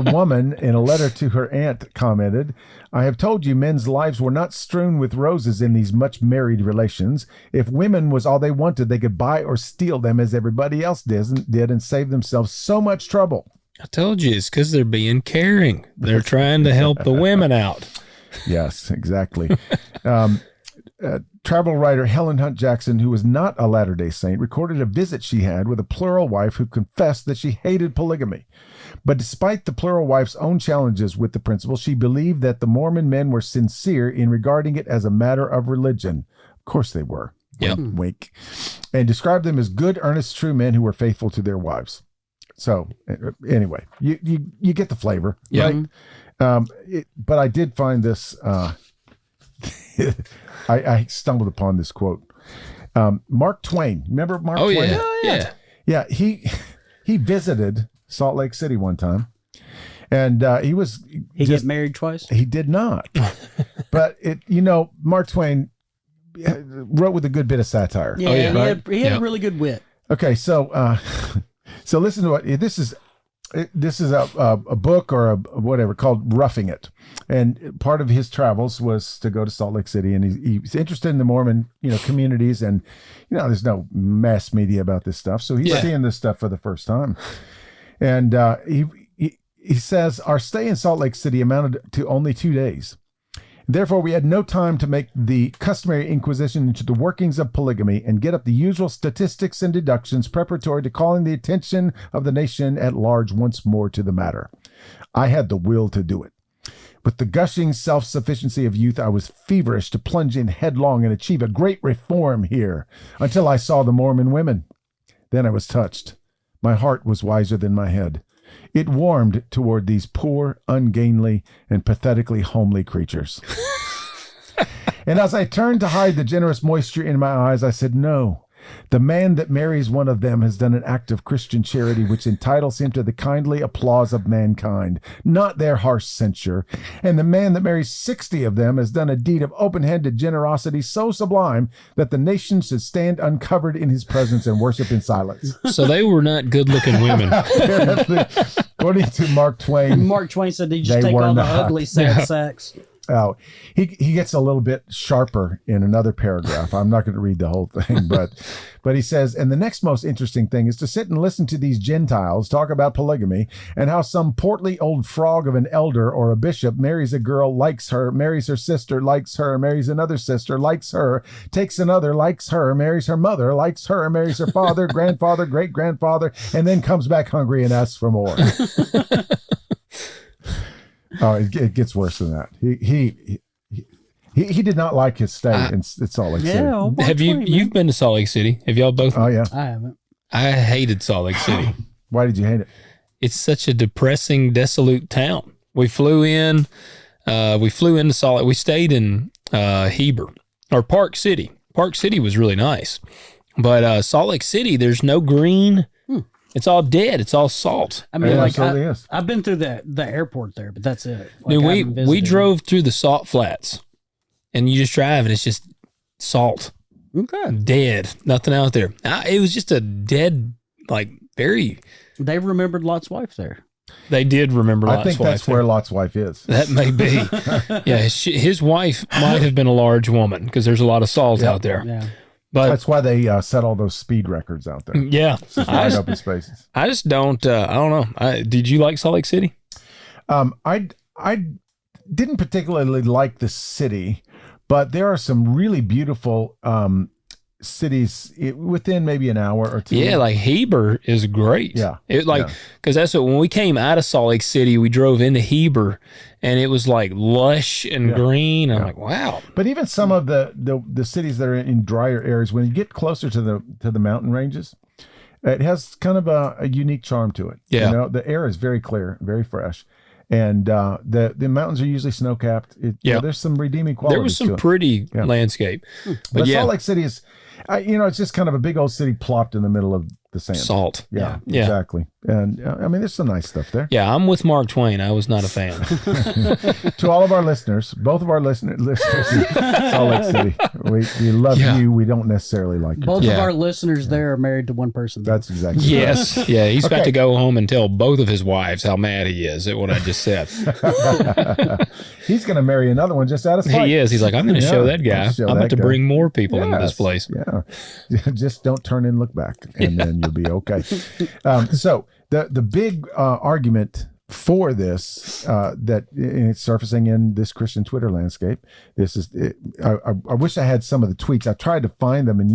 woman in a letter to her aunt commented, I have told you men's lives were not strewn with roses in these much married relations. If women was all they wanted, they could buy or steal them as everybody else did and save themselves so much trouble. I told you, it's because they're being caring. They're trying to help the women out. Yes, exactly. Travel writer Helen Hunt Jackson, who was not a Latter-day Saint, recorded a visit she had with a plural wife who confessed that she hated polygamy. But despite the plural wife's own challenges with the principle, she believed that the Mormon men were sincere in regarding it as a matter of religion. Of course they were. Yep. Wink. And described them as good, earnest, true men who were faithful to their wives. So anyway, you get the flavor, right? But I did find this... I stumbled upon this quote. Mark Twain. Remember Mark Twain? Oh, yeah. Yeah, he visited Salt Lake City one time. And he get married twice? He did not. But Mark Twain wrote with a good bit of satire. Yeah, right? he had a really good wit. Okay, so so listen to what this is. This is a book or a whatever called Roughing It, and part of his travels was to go to Salt Lake City, and he's interested in the Mormon communities, and there's no mass media about this stuff, so he's seeing this stuff for the first time, and he says our stay in Salt Lake City amounted to only 2 days. Therefore, we had no time to make the customary inquisition into the workings of polygamy and get up the usual statistics and deductions preparatory to calling the attention of the nation at large once more to the matter. I had the will to do it. With the gushing self-sufficiency of youth, I was feverish to plunge in headlong and achieve a great reform here until I saw the Mormon women. Then I was touched. My heart was wiser than my head. It warmed toward these poor, ungainly, and pathetically homely creatures. And as I turned to hide the generous moisture in my eyes, I said, no, the man that marries one of them has done an act of Christian charity which entitles him to the kindly applause of mankind, not their harsh censure. And the man that marries 60 of them has done a deed of open-handed generosity so sublime that the nation should stand uncovered in his presence and worship in silence. So they were not good-looking women. According to Mark Twain. Mark Twain said they just take all the ugly sad sacks. Oh, he gets a little bit sharper in another paragraph. I'm not going to read the whole thing, but he says, and the next most interesting thing is to sit and listen to these Gentiles talk about polygamy and how some portly old frog of an elder or a bishop marries a girl, likes her, marries her sister, likes her, marries another sister, likes her, takes another, likes her, marries her mother, likes her, marries her father, grandfather, great-grandfather, and then comes back hungry and asks for more. Oh, it gets worse than that. He did not like his stay in Salt Lake City. Well, Have you've been to Salt Lake City? Have y'all both? Oh yeah, I haven't. I hated Salt Lake City. Why did you hate it? It's such a depressing, desolate town. We flew into Salt Lake. We stayed in Heber or Park City. Park City was really nice, but Salt Lake City, there's no green. It's all dead. It's all salt. I mean, I've been through the airport there, but that's it. Dude, we drove through the salt flats, and you just drive, and it's just salt. Okay. Dead. Nothing out there. It was just a dead, very... They remembered Lot's wife there. They did remember Lot's wife. I think that's where Lot's wife is. That may be. Yeah, his wife might have been a large woman, because there's a lot of salt out there. Yeah. But that's why they set all those speed records out there. Yeah. Wide open spaces. I just don't, I don't know. Did you like Salt Lake City? I didn't particularly like the city, but there are some really beautiful cities within maybe an hour or two. Yeah, like Heber is great. Yeah. Because that's when we came out of Salt Lake City, we drove into Heber, and it was like lush and green. I'm like, wow. But even some of the cities that are in drier areas, when you get closer to the mountain ranges, it has kind of a unique charm to it. Yeah. The air is very clear, very fresh. And the mountains are usually snow capped. There's some redeeming qualities. There was some pretty landscape. But Salt Lake City is, it's just kind of a big old city plopped in the middle of the sand. Salt. Yeah, Yeah. exactly. And I mean, there's some nice stuff there. Yeah, I'm with Mark Twain. I was not a fan. To all of our listeners, both of our listeners in Salt Lake City, we love you. We don't necessarily like you. Both of our listeners there are married to one person. That's exactly Yes. right. Yeah, he's about to go home and tell both of his wives how mad he is at what I just said. He's going to marry another one just out of spite. He is. He's like, I'm going to show that guy. I'm about to bring more people into this place. Yeah. Just don't turn and look back, and then you'll be okay. So the big argument for this that it's surfacing in this Christian Twitter landscape. This is. I wish I had some of the tweets. I tried to find them, and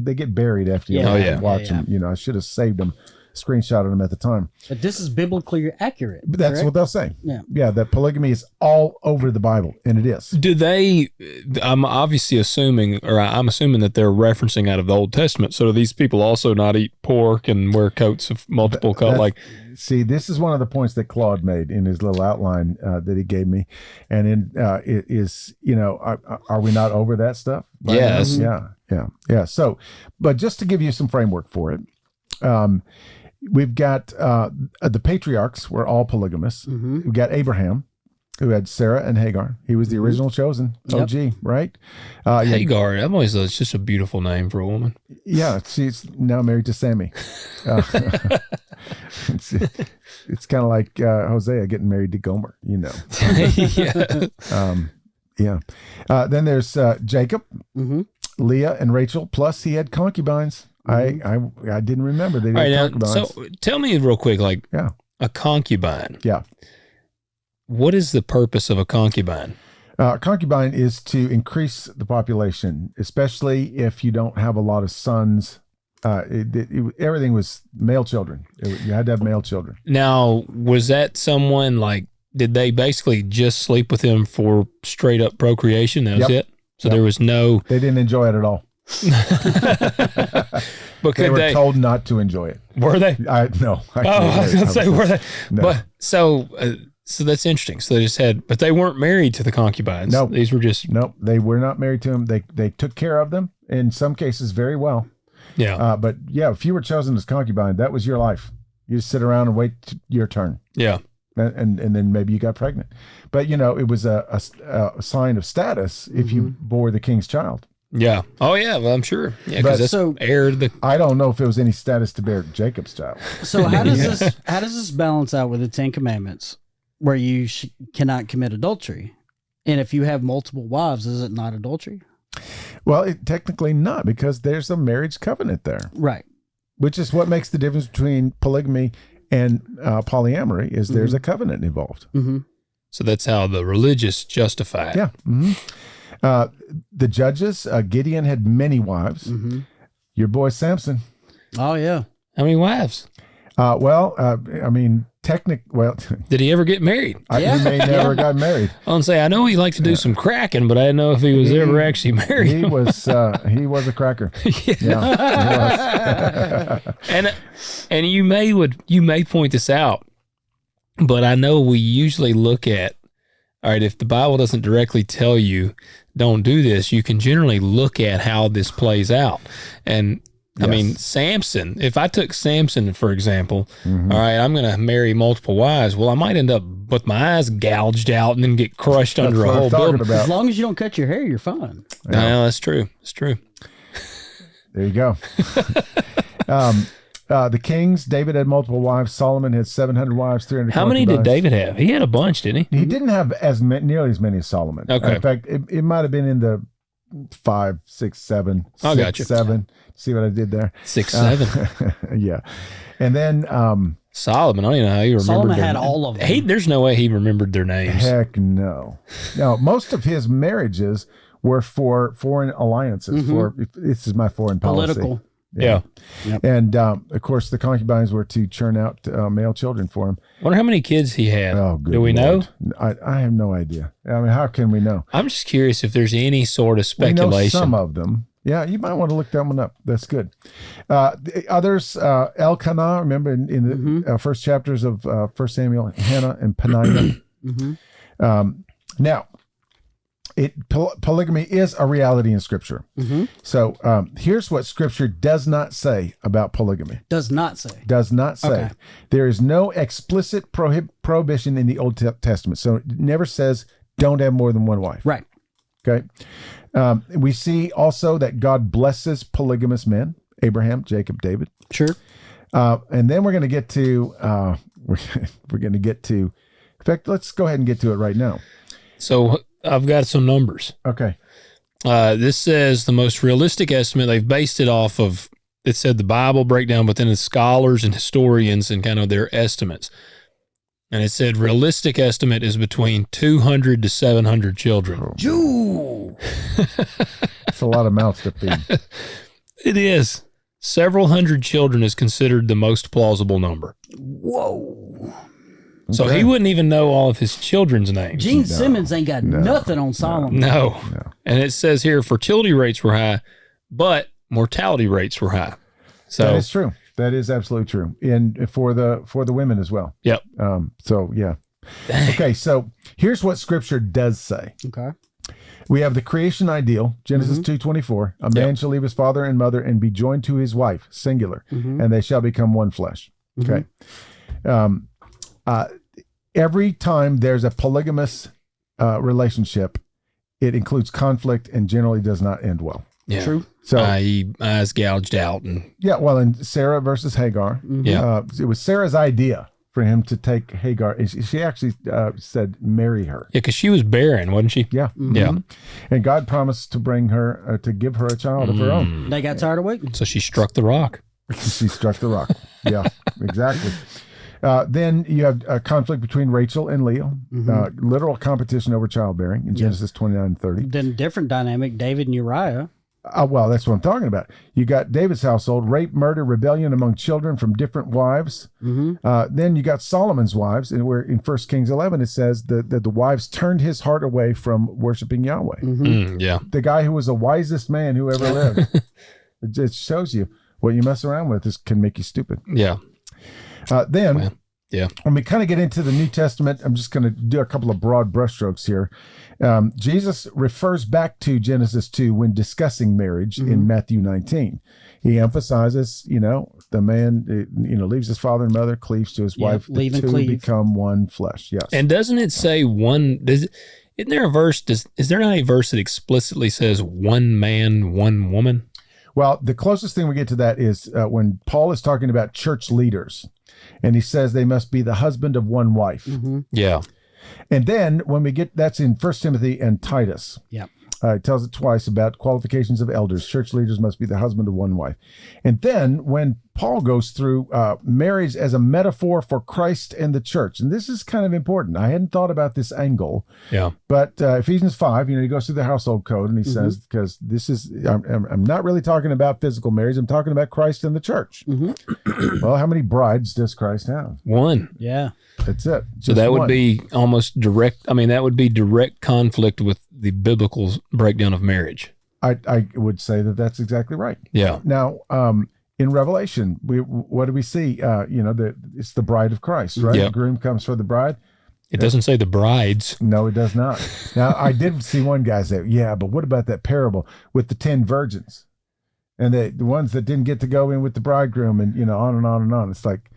they get buried after you watch them. I should have saved them, screenshotted them at the time. But this is biblically accurate. But that's correct? what they'll say. Yeah. That polygamy is all over the Bible, and it is. Do they? I'm obviously assuming, or I'm assuming that they're referencing out of the Old Testament. So do these people also not eat pork and wear coats of multiple colors? See, this is one of the points that Claude made in his little outline that he gave me, and it is, are we not over that stuff? Yes. Yeah. So, but just to give you some framework for it, we've got the patriarchs were all polygamous. We've got Abraham, who had Sarah and Hagar. He was the original chosen OG, right? Hagar, I've always thought it's just a beautiful name for a woman. Yeah, she's now married to Sammy. It's kind of like Hosea getting married to Gomer, Then there's Jacob, Leah, and Rachel. Plus, he had concubines. I didn't remember they had concubines. So tell me real quick, a concubine. Yeah. What is the purpose of a concubine? Concubine is to increase the population, especially if you don't have a lot of sons. Everything was male children. You had to have male children. Now, was that someone did they basically just sleep with him for straight up procreation? That was it? So there was no... They didn't enjoy it at all. But they were told not to enjoy it. Were they? No. I was going to say, were they? No. But so that's interesting. So they just but they weren't married to the concubines. No. These were just... Nope. They were not married to him. They took care of them, in some cases very well. Yeah. But if you were chosen as concubine, that was your life. You just sit around and wait your turn. Yeah. And then maybe you got pregnant. But, it was a sign of status if you bore the king's child. Yeah. Oh, yeah. Well, I'm sure. Yeah, because that's aired the... I don't know if it was any status to bear Jacob's child. So how does this balance out with the Ten Commandments, where you cannot commit adultery? And if you have multiple wives, is it not adultery? Well, technically not, because there's a marriage covenant there. Right. Which is what makes the difference between polygamy and polyamory, is there's a covenant involved. So that's how the religious justify it. Yeah. The judges, Gideon had many wives. Your boy Samson. Oh, yeah. How many wives? Did he ever get married? He may never got married. I'll say, I know he liked to do some cracking, but I didn't know if he was ever actually married. He was a cracker. Yeah. And you may point this out, but I know we usually look at, all right, if the Bible doesn't directly tell you don't do this, you can generally look at how this plays out. And I mean, Samson, if I took Samson, for example, all right, I'm going to marry multiple wives. Well, I might end up with my eyes gouged out and then get crushed under a whole building. As long as you don't cut your hair, you're fine. Yeah. No, that's true. It's true. There you go. The kings, David had multiple wives. Solomon had 700 wives, 300 How many did David have? He had a bunch, didn't he? He didn't have nearly as many as Solomon. Okay. In fact, it might have been in the 5, 6, 7. I got you. 7. See what I did there? 6, 7. Yeah. And then Solomon, I don't even know how he remembered. Solomon had all of them. There's no way he remembered their names. Heck no. No, most of his marriages were for foreign alliances. This is my foreign policy. Political. Yeah. Yep. And of course, the concubines were to churn out male children for him. Wonder how many kids he had. Oh, good. Do we know? I have no idea. I mean, how can we know? I'm just curious if there's any sort of speculation. We know some of them. Yeah, you might want to look that one up. That's good. The others, Elkanah, remember in the first chapters of 1 Samuel, Hannah and Peninnah. Now, polygamy is a reality in Scripture. So here's what Scripture does not say about polygamy. Does not say. Does not say. Okay. There is no explicit prohibition in the Old Testament. So it never says don't have more than one wife. Right. Okay. We see also that God blesses polygamous men, Abraham, Jacob, David. Sure. And then we're going to get to, we're going to get to, in fact, let's go ahead and get to it right now. So I've got some numbers. Okay. This says the most realistic estimate, they've based it off of, it said the Bible breakdown, but then the scholars and historians and kind of their estimates. And it said realistic estimate is between 200 to 700 children. Jewel. It's a lot of mouths to feed. It is. Several hundred children is considered the most plausible number. Whoa. So he wouldn't even know all of his children's names. Gene Simmons ain't got nothing on Solomon. No. And it says here fertility rates were high, but mortality rates were high. So that is true. That is absolutely true. And for the women as well. Yep. So yeah. Dang. Okay. So here's what Scripture does say. Okay. We have the creation ideal, Genesis 2:24. A man shall leave his father and mother and be joined to his wife, singular, and they shall become one flesh. Okay. Every time there's a polygamous relationship, it includes conflict and generally does not end well. Yeah. True. So eyes gouged out and well, and Sarah versus Hagar. It was Sarah's idea for him to take Hagar. She actually said, marry her. Yeah, because she was barren, wasn't she? Yeah. Yeah. And God promised to bring her, to give her a child of her own. They got tired of waiting. So she struck the rock. She struck the rock. Yeah, exactly. Then you have a conflict between Rachel and Leah, literal competition over childbearing in Genesis 29:30. Then different dynamic, David and Uriah. Well, that's what I'm talking about. You got David's household, rape, murder, rebellion among children from different wives. Then you got Solomon's wives, and where in 1 Kings 11 it says that the wives turned his heart away from worshiping Yahweh. The guy who was the wisest man who ever lived. It just shows you what you mess around with can make you stupid. Yeah. Then when we kind of get into the New Testament, I'm just going to do a couple of broad brushstrokes here. Jesus refers back to Genesis 2 when discussing marriage in Matthew 19. He emphasizes, the man, leaves his father and mother, cleaves to his wife, the two become one flesh. Yes. And doesn't it say isn't there a verse, is there not a verse that explicitly says one man, one woman? Well, the closest thing we get to that is when Paul is talking about church leaders, and he says they must be the husband of one wife. Yeah. And then when we get, that's in 1 Timothy and Titus. Yeah. It tells it twice about qualifications of elders. Church leaders must be the husband of one wife. And then when Paul goes through marriage as a metaphor for Christ and the church, and this is kind of important. I hadn't thought about this angle. Yeah. But Ephesians 5, he goes through the household code and he says, because this is, I'm not really talking about physical marriage. I'm talking about Christ and the church. Well, how many brides does Christ have? One. Yeah. That's it. So that would be almost direct. I mean, that would be direct conflict with the biblical breakdown of marriage. I would say that that's exactly right. Yeah. Now, in Revelation, what do we see? It's the bride of Christ, right? Yep. The groom comes for the bride. It doesn't say the brides. No, it does not. Now, I did see one guy say, yeah, but what about that parable with the 10 virgins? And the ones that didn't get to go in with the bridegroom and, on and on and on. It's like,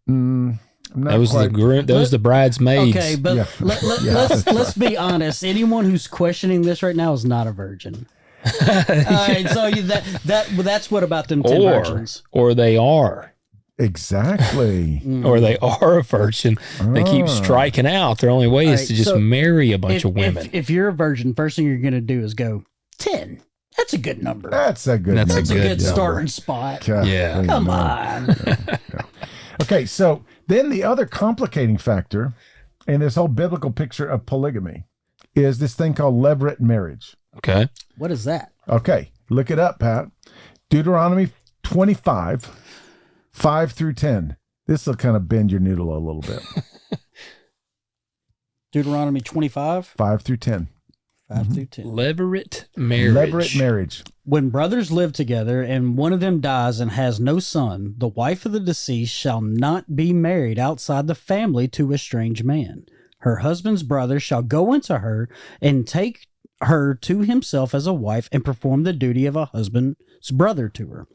that was the groom. That was the bridesmaids. Okay, but let's be honest. Anyone who's questioning this right now is not a virgin. All right, so that's what about them 10 virgins? Or they are. Exactly. Or they are a virgin. They keep striking out. Their only way is to just marry a bunch of women. If you're a virgin, first thing you're going to do is go 10. That's a good number. That's a good starting spot. Yeah. Come on. Okay, so then the other complicating factor in this whole biblical picture of polygamy is this thing called levirate marriage. Okay. What is that? Okay, look it up, Pat. Deuteronomy 25, 5 through 10. This will kind of bend your noodle a little bit. Deuteronomy 25? 5 through 10. 5 through 10. Levirate marriage. Levirate marriage. When brothers live together and one of them dies and has no son, the wife of the deceased shall not be married outside the family to a strange man. Her husband's brother shall go into her and take her to himself as a wife and perform the duty of a husband's brother to her.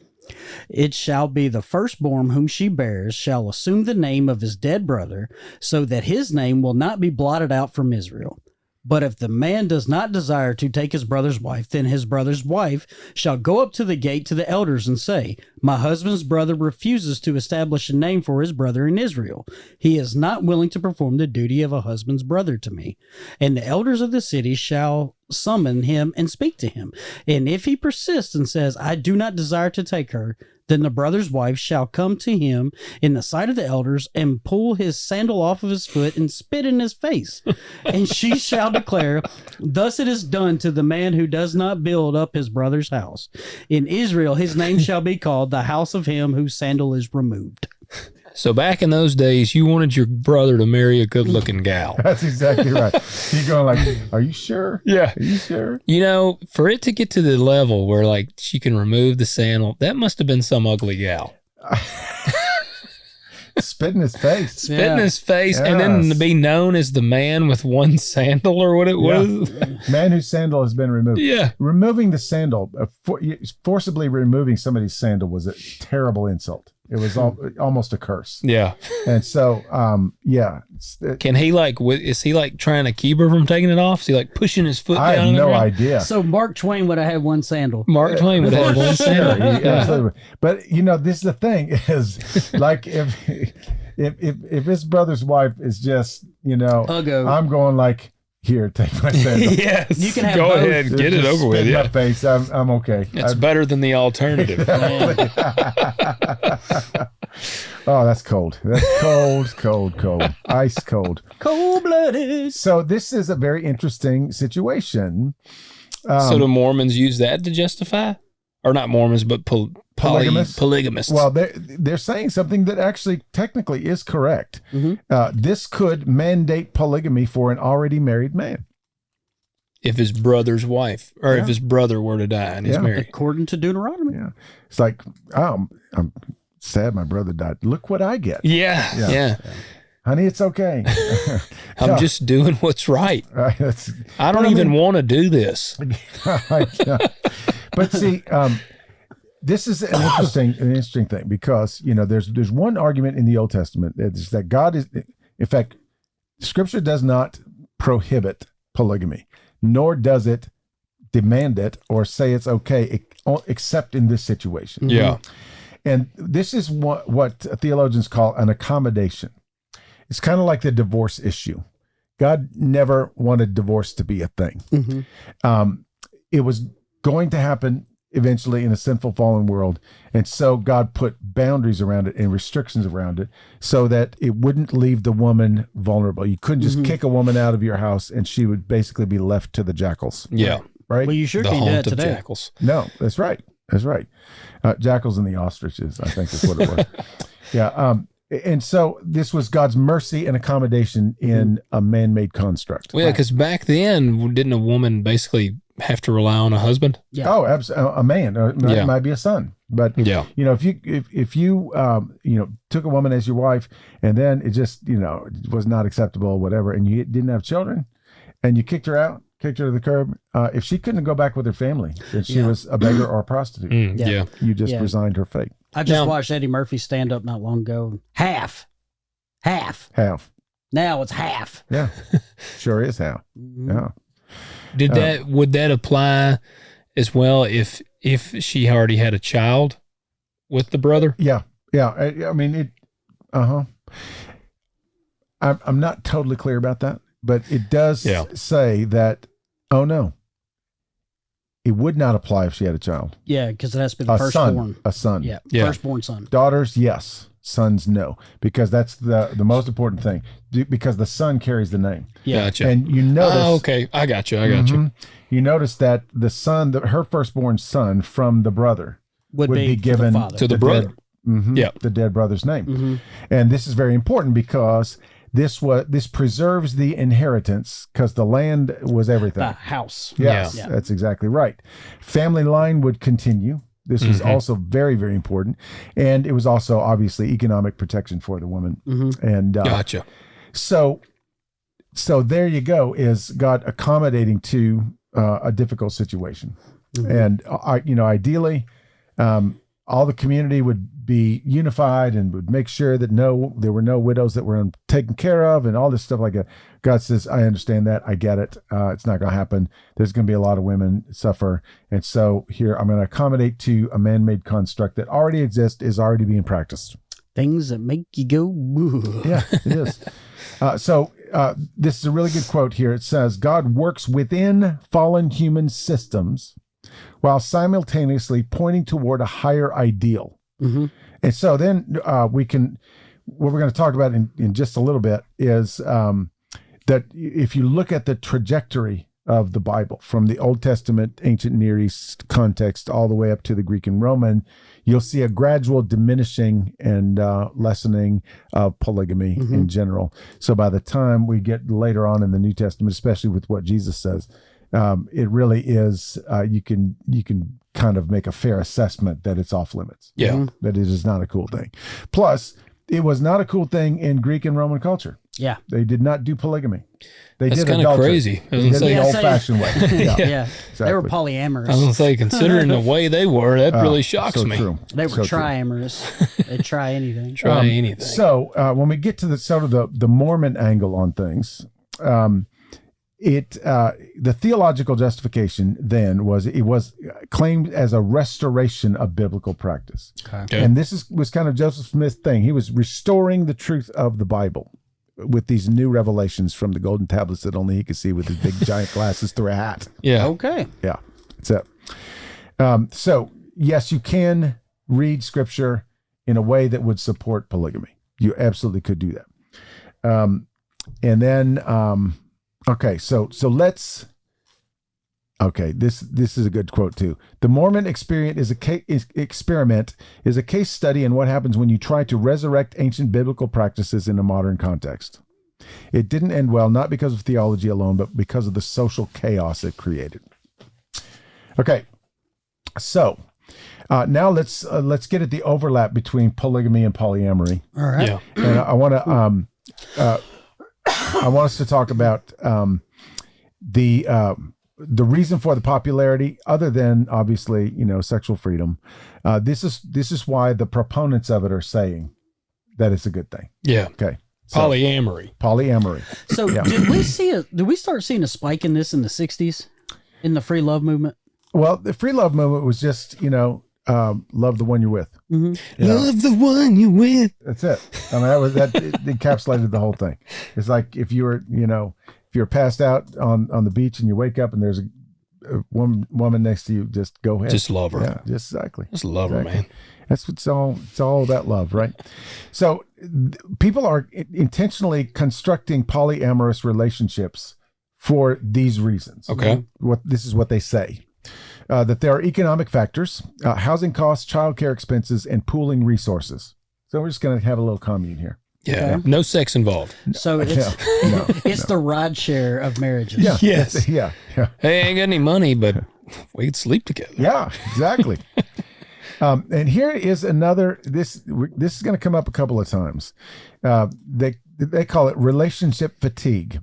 It shall be the firstborn whom she bears shall assume the name of his dead brother, so that his name will not be blotted out from Israel. But if the man does not desire to take his brother's wife, then his brother's wife shall go up to the gate to the elders and say, my husband's brother refuses to establish a name for his brother in Israel. He is not willing to perform the duty of a husband's brother to me. And the elders of the city shall summon him and speak to him. And if he persists and says, I do not desire to take her, then the brother's wife shall come to him in the sight of the elders and pull his sandal off of his foot and spit in his face. And she shall declare, thus it is done to the man who does not build up his brother's house. In Israel, his name shall be called the house of him whose sandal is removed. So back in those days, you wanted your brother to marry a good-looking gal. That's exactly right. You're going like, are you sure? Yeah. Are you sure? You know, for it to get to the level where like she can remove the sandal, that must have been some ugly gal. Spit in his face. Spit in his face, and then to be known as the man with one sandal or what it was. Man whose sandal has been removed. Yeah. Removing the sandal, forcibly removing somebody's sandal was a terrible insult. It was almost a curse. Yeah. And so, Can he like, is he like trying to keep her from taking it off? Is he like pushing his foot I down? have on the no ground? idea. So Mark Twain would have had one sandal. Mark Twain would have one sandal. Absolutely. But you know, this is the thing is like if his brother's wife is just, you know, Uggo. I'm going like, here, take my sandal. Yes. You can have Go both. ahead and get it Just over with. spit in Yeah. my face. I'm okay. It's better than the alternative. Oh, that's cold. That's cold. Ice cold. Cold-blooded. So this is a very interesting situation. So do Mormons use that to justify? Or not Mormons, but Polygamists? polygamists. Well, they're saying something that actually technically is correct. Mm-hmm. This could mandate polygamy for an already married man. if his brother's wife, or if his brother were to die and he's married. According to Deuteronomy. Yeah. It's like, I'm sad my brother died. Look what I get. Yeah. Honey, it's okay. I'm just doing what's right. Right, I don't even want to do this. But see, this is an interesting thing because, there's one argument in the Old Testament that God is, in fact, Scripture does not prohibit polygamy, nor does it demand it or say it's okay, except in this situation. Yeah. And this is what theologians call an accommodation. It's kind of like the divorce issue. God never wanted divorce to be a thing. Mm-hmm. It was going to happen eventually in a sinful, fallen world. And so God put boundaries around it and restrictions around it so that it wouldn't leave the woman vulnerable. You couldn't just kick a woman out of your house and she would basically be left to the jackals. Yeah. Right? Well, you sure The can't do that haunt of today. jackals. No, that's right. That's right. Jackals and the ostriches, I think is what it was. Yeah. And so this was God's mercy and accommodation in a man-made construct. Well, yeah, because back then, didn't a woman basically have to rely on a husband? Yeah. Oh, absolutely. A man. It might be a son. But if you took a woman as your wife and then it just was not acceptable or whatever, and you didn't have children, and you kicked her to the curb, if she couldn't go back with her family, then she was a beggar or a prostitute. Yeah. You just resigned her fate. I just watched Eddie Murphy stand up not long ago. Half. Half. Now it's half. Yeah. Sure is half. Yeah. Would that apply as well if she already had a child with the brother? Yeah. I mean, it. I'm not totally clear about that, but it does say that. Oh no. It would not apply if she had a child. Yeah, because it has to be the firstborn. A son. Yeah, firstborn son. Daughters, yes. Sons, no. Because that's the most important thing. Because the son carries the name. Yeah. Gotcha. And you notice... Oh, okay. I got you. You notice that the son, her firstborn son from the brother would be given to the brother. The dead brother's name. And this is very important because... This preserves the inheritance because the land was everything. The house. Yes, that's exactly right. Family line would continue. This was also very, very important. And it was also obviously economic protection for the woman. And Gotcha. So there you go, is God accommodating to a difficult situation. And ideally, all the community would be unified and would make sure that there were no widows that were taken care of and all this stuff like that. God says, I understand that. I get it. It's not going to happen. There's going to be a lot of women suffer. And so here I'm going to accommodate to a man-made construct that already exists, is already being practiced. Things that make you go, woo. Yeah, it is. So this is a really good quote here. It says, God works within fallen human systems while simultaneously pointing toward a higher ideal. Mm-hmm. And so then what we're going to talk about in just a little bit is that if you look at the trajectory of the Bible from the Old Testament, ancient Near East context, all the way up to the Greek and Roman, you'll see a gradual diminishing and lessening of polygamy in general. So by the time we get later on in the New Testament, especially with what Jesus says, it really is, you can kind of make a fair assessment that it's off limits. Yeah. That it is not a cool thing. Plus, it was not a cool thing in Greek and Roman culture. Yeah. They did not do polygamy. That's did kind of adultery. crazy. They did it the old-fashioned way. Yeah. They were Exactly. polyamorous. I was going to say, considering the way they were, that really shocks so me. True. They were So true. triamorous. They'd try anything. Try anything. So when we get to the sort of the Mormon angle on things, the theological justification then was it was claimed as a restoration of biblical practice. Okay. And this was kind of Joseph Smith's thing. He was restoring the truth of the Bible with these new revelations from the golden tablets that only he could see with his big giant glasses through a hat. Yeah. Okay. Yeah, that's it. So yes, you can read scripture in a way that would support polygamy. You absolutely could do that. And then, okay, so let's. Okay, this is a good quote too. The Mormon experiment is a case study in what happens when you try to resurrect ancient biblical practices in a modern context. It didn't end well, not because of theology alone, but because of the social chaos it created. Okay, so now let's get at the overlap between polygamy and polyamory. All right. Yeah. And I want us to talk about the reason for the popularity, other than obviously sexual freedom. This is why the proponents of it are saying that it's a good thing. Yeah. Okay. So, polyamory. So did we start seeing a spike in this in the 60s in the free love movement? Well, the free love movement was just love the one you're with. Mm-hmm. Love the one you with. That's it. I mean, that it encapsulated the whole thing. It's like if you're passed out on the beach and you wake up and there's a woman next to you, just go ahead. Just love her. Yeah, just exactly. Just love her, man. That's it's all about love, right? So people are intentionally constructing polyamorous relationships for these reasons. Okay. This is what they say. That there are economic factors, housing costs, childcare expenses, and pooling resources. So we're just going to have a little commune here. Yeah. No sex involved. So it's the ride share of marriages. Yeah. Yes. Yeah. Hey, I ain't got any money, but we could sleep together. Yeah, exactly. And here is another, this is going to come up a couple of times. They call it relationship fatigue.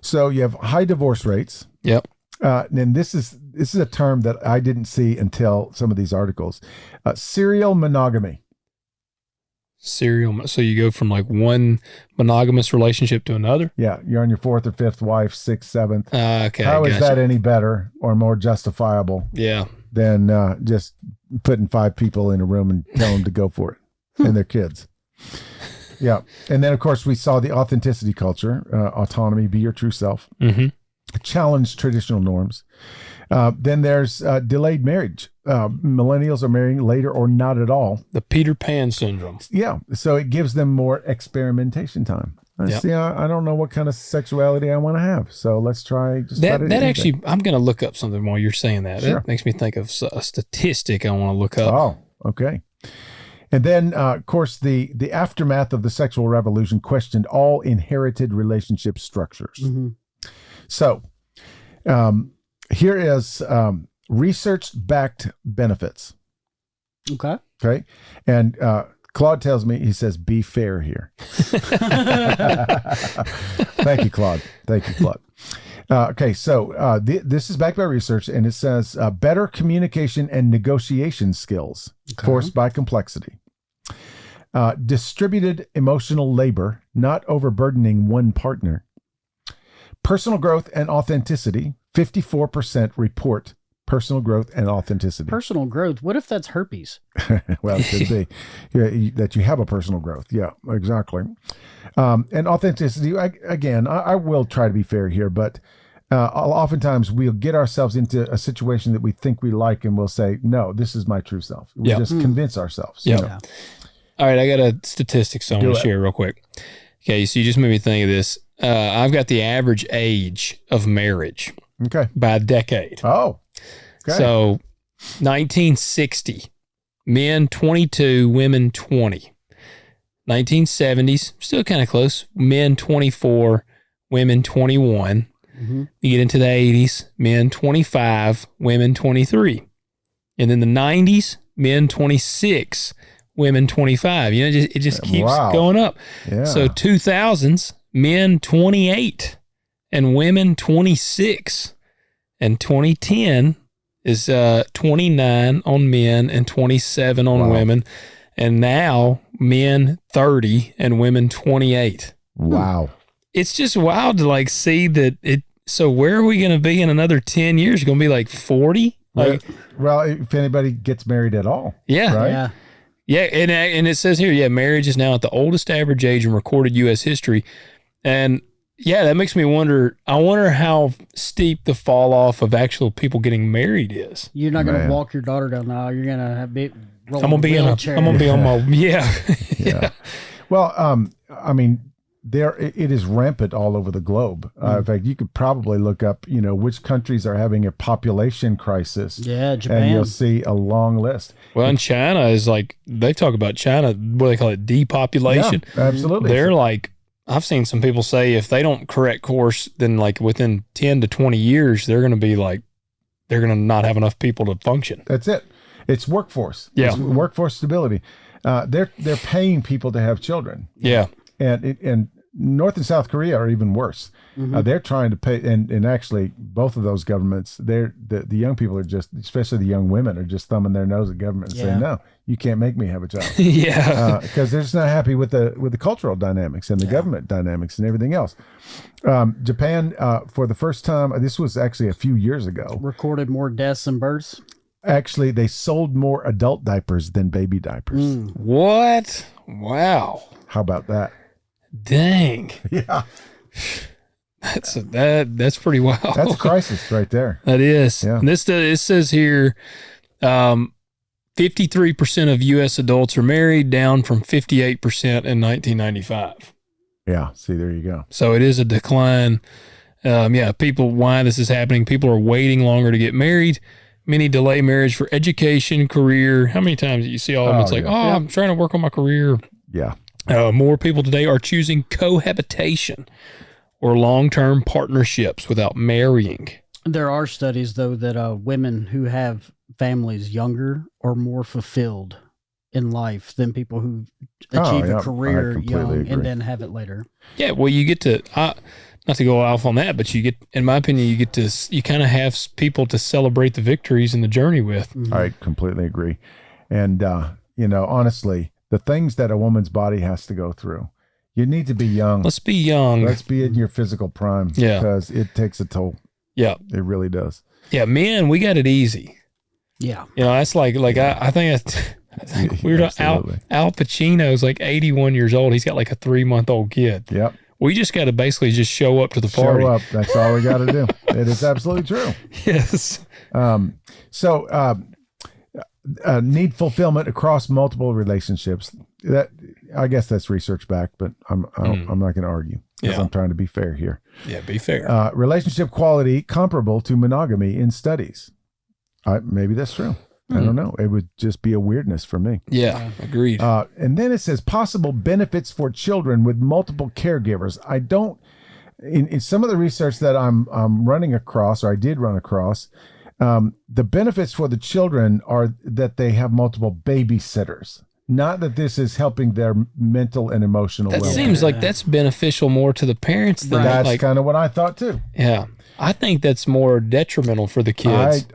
So you have high divorce rates. Yep. And this is a term that I didn't see until some of these articles. Serial monogamy. Serial. So you go from like one monogamous relationship to another? Yeah, you're on your fourth or fifth wife, sixth, seventh. Okay. How is that any better or more justifiable Yeah. than just putting 5 people in a room and tell them to go for it and their kids? Yeah. And then, of course, we saw the authenticity culture, autonomy, be your true self, challenge traditional norms. Then there's delayed marriage. Millennials are marrying later or not at all. The Peter Pan syndrome. Yeah. So it gives them more experimentation time. See, I don't know what kind of sexuality I want to have. So let's try. That actually, I'm going to look up something while you're saying that. Sure. That makes me think of a statistic I want to look up. Oh, okay. And then, of course, the aftermath of the sexual revolution questioned all inherited relationship structures. Mm-hmm. So here is research-backed benefits. Okay. And Claude tells me, he says, be fair here. Thank you, Claude. Okay, so this is backed by research, and it says better communication and negotiation skills forced by complexity. Distributed emotional labor, not overburdening one partner. Personal growth and authenticity. 54% report personal growth and authenticity. Personal growth. What if that's herpes? Well, it could be that you have a personal growth. Yeah, exactly. And authenticity, I will try to be fair here, but oftentimes we'll get ourselves into a situation that we think we like, and we'll say, no, this is my true self. We just convince ourselves. Yeah. You know? All right, I got a statistics I want to share real quick. Okay, so you just made me think of this. I've got the average age of marriage by a decade. Oh, okay. So 1960, men 22, women 20. 1970s, still kind of close, men 24, women 21. You get into the 80s, men 25, women 23. And then the 90s, men 26, women 25. You know, it just keeps going up. Yeah. So 2000s, men 28 and women 26. And 2010 is 29 on men and 27 on women. And now men 30 and women 28. Wow. It's just wild to like see that it. So where are we going to be in another 10 years? You're going to be like 40? Like, well, if anybody gets married at all. Yeah. Right? Yeah. Yeah. And it says here, marriage is now at the oldest average age in recorded U.S. history. And yeah, that makes me wonder. I wonder how steep the fall off of actual people getting married is. You're not going to walk your daughter down the aisle. You're going to have I'm gonna be on my yeah. Well, I mean, it is rampant all over the globe. In fact, you could probably look up, which countries are having a population crisis. Yeah, Japan. And you'll see a long list. Well, and China is like, they talk about China, what they call it, depopulation. Yeah, absolutely. They're like, I've seen some people say if they don't correct course, then like within 10 to 20 years, they're going to not have enough people to function. That's it. It's workforce. Yeah. It's workforce stability. They're paying people to have children. Yeah. And North and South Korea are even worse. They're trying to pay, and actually both of those governments, the young people are just, especially the young women, are just thumbing their nose at government and saying, no, you can't make me have a child. Yeah. Because they're just not happy with the cultural dynamics and the government dynamics and everything else. Japan, for the first time, this was actually a few years ago, recorded more deaths than births. Actually, they sold more adult diapers than baby diapers. What? Wow. How about that? Dang. Yeah. That's pretty wild. That's a crisis right there. That is. Yeah. And this says here, 53% of U.S. adults are married, down from 58% in 1995. Yeah. See, there you go. So it is a decline. Why this is happening, people are waiting longer to get married. Many delay marriage for education, career. How many times do you see all of them? It's like, I'm trying to work on my career. Yeah. More people today are choosing cohabitation or long-term partnerships without marrying. There are studies, though, that women who have families younger are more fulfilled in life than people who achieve a career young and then have it later. Yeah, well, you get to, not to go off on that, but you get, in my opinion, you kind of have people to celebrate the victories and the journey with. I completely agree. And, honestly, the things that a woman's body has to go through, you need to be young. Let's be young. Let's be in your physical prime. Yeah. Because it takes a toll. Yeah. It really does. Yeah, men, we got it easy. Yeah. That's like I think weird. Al Pacino's like 81 years old. He's got like a 3-month-old kid. Yep. We just got to basically just show up to the party. Show up. That's all we got to do. It is absolutely true. Yes. Need fulfillment across multiple relationships. That, I guess that's research backed, but I'm not going to argue because I'm trying to be fair here. Yeah, be fair. Relationship quality comparable to monogamy in studies. Maybe that's true. I don't know. It would just be a weirdness for me. Yeah, agreed. And then it says possible benefits for children with multiple caregivers. I don't, in some of the research that I'm running across, or I did run across, the benefits for the children are that they have multiple babysitters. Not that this is helping their mental and emotional well-being. Seems like that's beneficial more to the parents than That's kind of what I thought too. Yeah. I think that's more detrimental for the kids.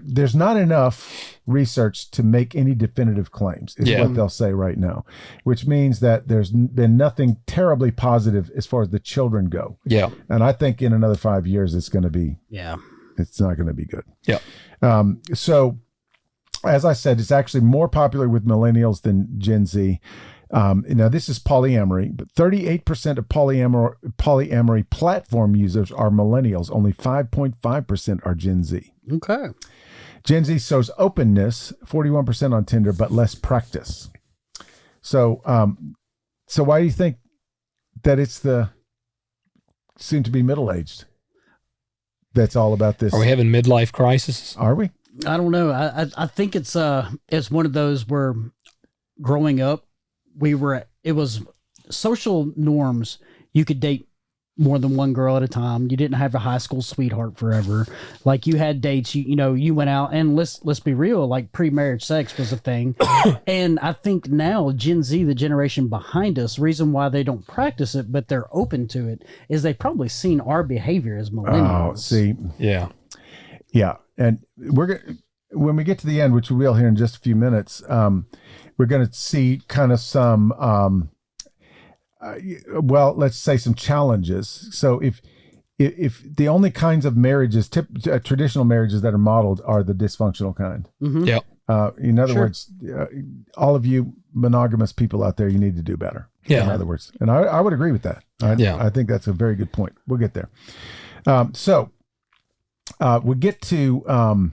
There's not enough research to make any definitive claims, is what they'll say right now, which means that there's been nothing terribly positive as far as the children go. Yeah. And I think in another 5 years, it's going to be, it's not going to be good. Yeah. So as I said, it's actually more popular with millennials than Gen Z. Now this is polyamory, but 38% of polyamory platform users are millennials. Only 5.5% are Gen Z. Okay. Gen Z shows openness, 41% on Tinder, but less practice. So, so why do you think that it's the soon to be middle-aged that's all about this? Are we having midlife crisis? Are we? I don't know. I think it's one of those where growing up, it was social norms. You could date more than one girl at a time. You didn't have a high school sweetheart forever. Like you had dates, you went out, and let's be real, like pre-marriage sex was a thing. And I think now Gen Z, the generation behind us, reason why they don't practice it, but they're open to it, is they've probably seen our behavior as millennials. Oh, see. Yeah. Yeah. And when we get to the end, which we will here in just a few minutes, we're going to see kind of some, let's say some challenges. So if the only kinds of marriages, traditional marriages that are modeled are the dysfunctional kind. Mm-hmm. Yeah. In other words, all of you monogamous people out there, you need to do better. Yeah. In other words, and I would agree with that. I think that's a very good point. We'll get there. We get to,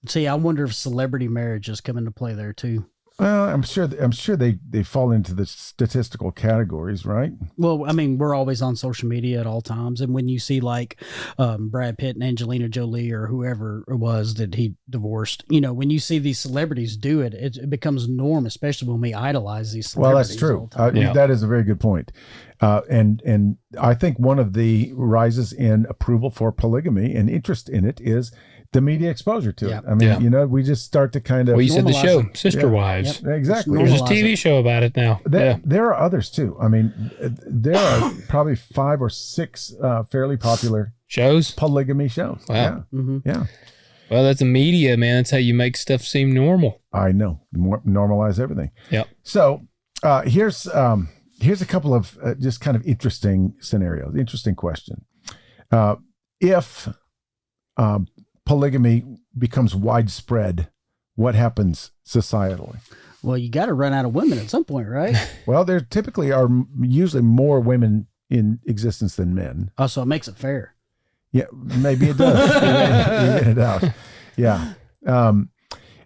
See, I wonder if celebrity marriages come into play there too. Well, I'm sure they fall into the statistical categories, right? Well, I mean, we're always on social media at all times, and when you see like Brad Pitt and Angelina Jolie or whoever it was that he divorced, when you see these celebrities do it, it becomes norm, especially when we idolize these celebrities. Well, that's true. That is a very good point. And I think one of the rises in approval for polygamy and interest in it is the media exposure to it. I mean, we just start to kind of. Well, you said the show, Sister Wives. Yep. Exactly. There's a TV show about it now. There are others too. I mean, there are probably 5 or 6 fairly popular shows, polygamy shows. Wow. Yeah. Mm-hmm. Yeah. Well, that's the media, man. That's how you make stuff seem normal. I know. Normalize everything. Yeah. So here's a couple of just kind of interesting scenarios. Interesting question. If polygamy becomes widespread, what happens societally? Well, you got to run out of women at some point, right? Well, there typically are usually more women in existence than men. Oh, so it makes it fair. Yeah, maybe it does. Even it out. Yeah.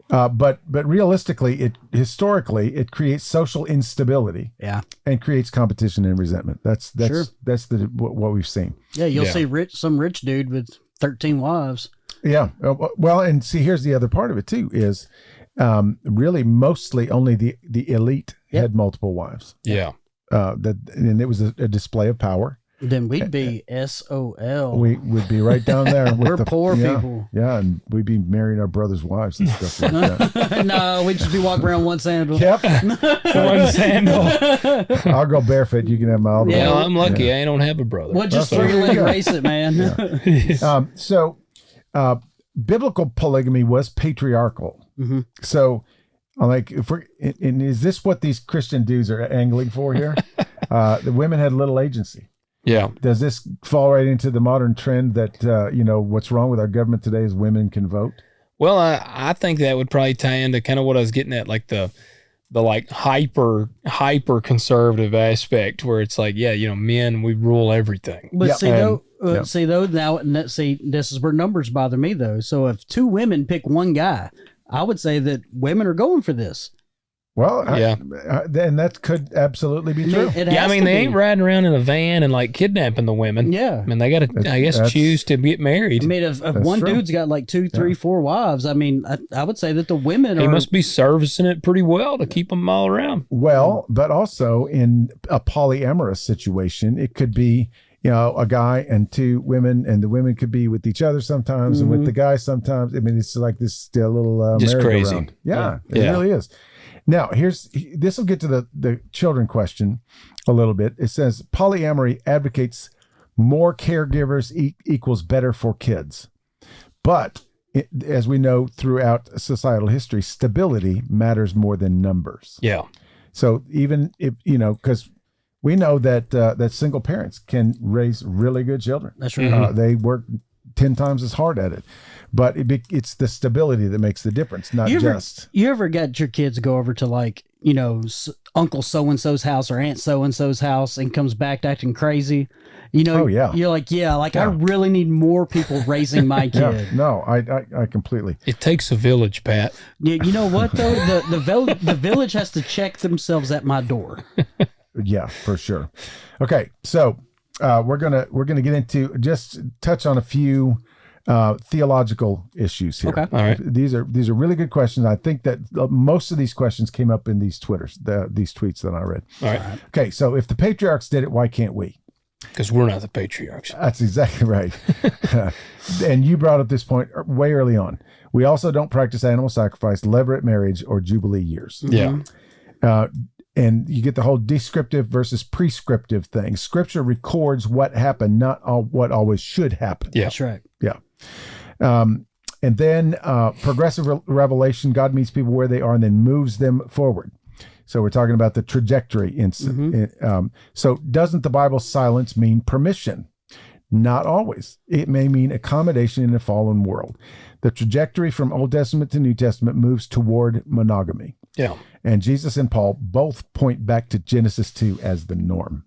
But realistically, historically, it creates social instability. Yeah. And creates competition and resentment. That's what we've seen. Yeah, you'll see some rich dude with 13 wives. Yeah. Well, and see, here's the other part of it too, is really mostly only the elite had multiple wives. Yeah. And it was a display of power. Then we'd be SOL. We would be right down there. We're poor people. Yeah, and we'd be marrying our brothers' wives and stuff like that. No, we'd just be walking around one sandal. Yep. One sandal. I'll go barefoot. You can have my other one. Well, I'm lucky. I don't have a brother. Well, just freely erase it, man. Yeah. Biblical polygamy was patriarchal. Mm-hmm. So, is this what these Christian dudes are angling for here? The women had little agency. Yeah. Does this fall right into the modern trend that, what's wrong with our government today is women can vote? Well, I think that would probably tie into kind of what I was getting at, like the like hyper conservative aspect where it's like, men, we rule everything. But this is where numbers bother me though. So if 2 women pick one guy, I would say that women are going for this. Well, then that could absolutely be true. They ain't riding around in a van and like kidnapping the women. Yeah. I mean, they got to, I guess, choose to get married. I mean, if one dude's got like 2, 3, 4 wives, I mean, I would say that the women He must be servicing it pretty well to keep them all around. Well, but also in a polyamorous situation, it could be, a guy and 2 women, and the women could be with each other sometimes and with the guy sometimes. I mean, it's like this little just crazy. merry-go-round. Yeah, it really is. Now, this will get to the children question a little bit. It says polyamory advocates more caregivers equals better for kids. But as we know throughout societal history, stability matters more than numbers. Yeah. So even if, because we know that single parents can raise really good children. That's right. They work 10 times as hard at it. But it's the stability that makes the difference, not just. You ever got your kids go over to like, Uncle so-and-so's house or Aunt so-and-so's house and comes back acting crazy? Oh, yeah. You're like, I really need more people raising my kid. Yeah, no, I completely. It takes a village, Pat. You know what, though? The village has to check themselves at my door. Yeah, for sure. Okay, so we're gonna get into just touch on a few theological issues here. Okay. All right. These are really good questions. I think that most of these questions came up in these these tweets that I read. All right. Okay, so if the patriarchs did it, why can't we? Because we're not the patriarchs. That's exactly right. And you brought up this point way early on. We also don't practice animal sacrifice, levirate marriage, or jubilee years. Yeah. And you get the whole descriptive versus prescriptive thing. Scripture records what happened, not what always should happen. Yeah. That's right. Yeah. And then progressive revelation, God meets people where they are and then moves them forward. So we're talking about the trajectory. So doesn't the Bible silence mean permission? Not always. It may mean accommodation in a fallen world. The trajectory from Old Testament to New Testament moves toward monogamy. Yeah. And Jesus and Paul both point back to Genesis 2 as the norm.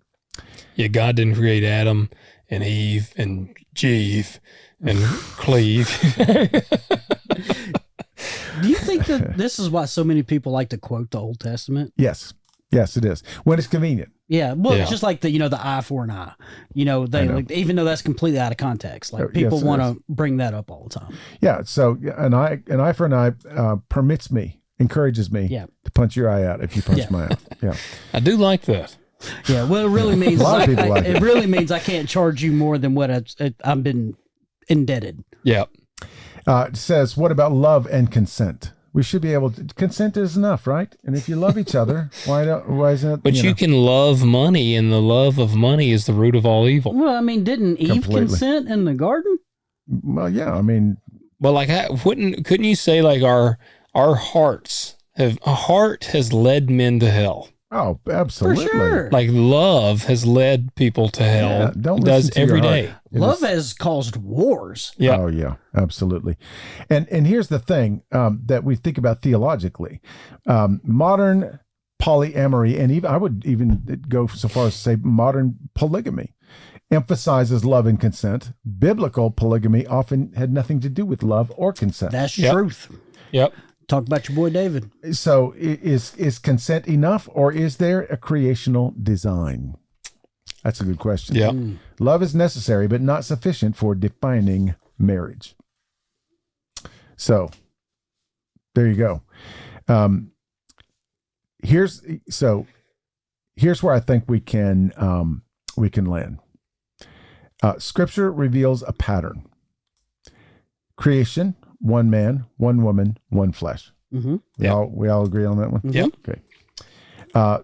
Yeah, God didn't create Adam and Eve and Jeeve and Cleve. Do you think that this is why so many people like to quote the Old Testament? Yes. Yes, it is. When it's convenient. Yeah, well, Yeah. it's just like the eye for an eye. They like, even though that's completely out of context, like people Yes, it want is. to bring that up all the time. Yeah. So an eye for an eye permits me, encourages me Yeah. to punch your eye out if you punch my eye. Yeah. I do like that. Yeah, well, it really means A lot of people like it it. really means I can't charge you more than what I've been indebted. Yeah. It says, what about love and consent? We should be able to. Consent is enough, right? And if you love each other, why isn't it? But you can love money, and the love of money is the root of all evil. Well, I mean, didn't Eve Completely. consent in the garden? Well, yeah. I mean, Well, like, couldn't you say like our hearts a heart has led men to hell? oh, absolutely. For sure. Like love has led people to hell. Yeah, don't It does listen to your every heart. day. It Love is- has caused wars. Yeah. Oh yeah, absolutely. And here's the thing that we think about theologically. Modern polyamory, and even I would even go so far as to say modern polygamy, emphasizes love and consent. Biblical polygamy often had nothing to do with love or consent. That's Yep. truth. Yep. Talk about your boy David. So is consent enough, or is there a creational design? That's a good question. Yeah. Love is necessary, but not sufficient for defining marriage. So there you go. Here's where I think we can land. Scripture reveals a pattern. Creation, one man, one woman, one flesh. Mm-hmm. We all agree on that one? Yep. Okay.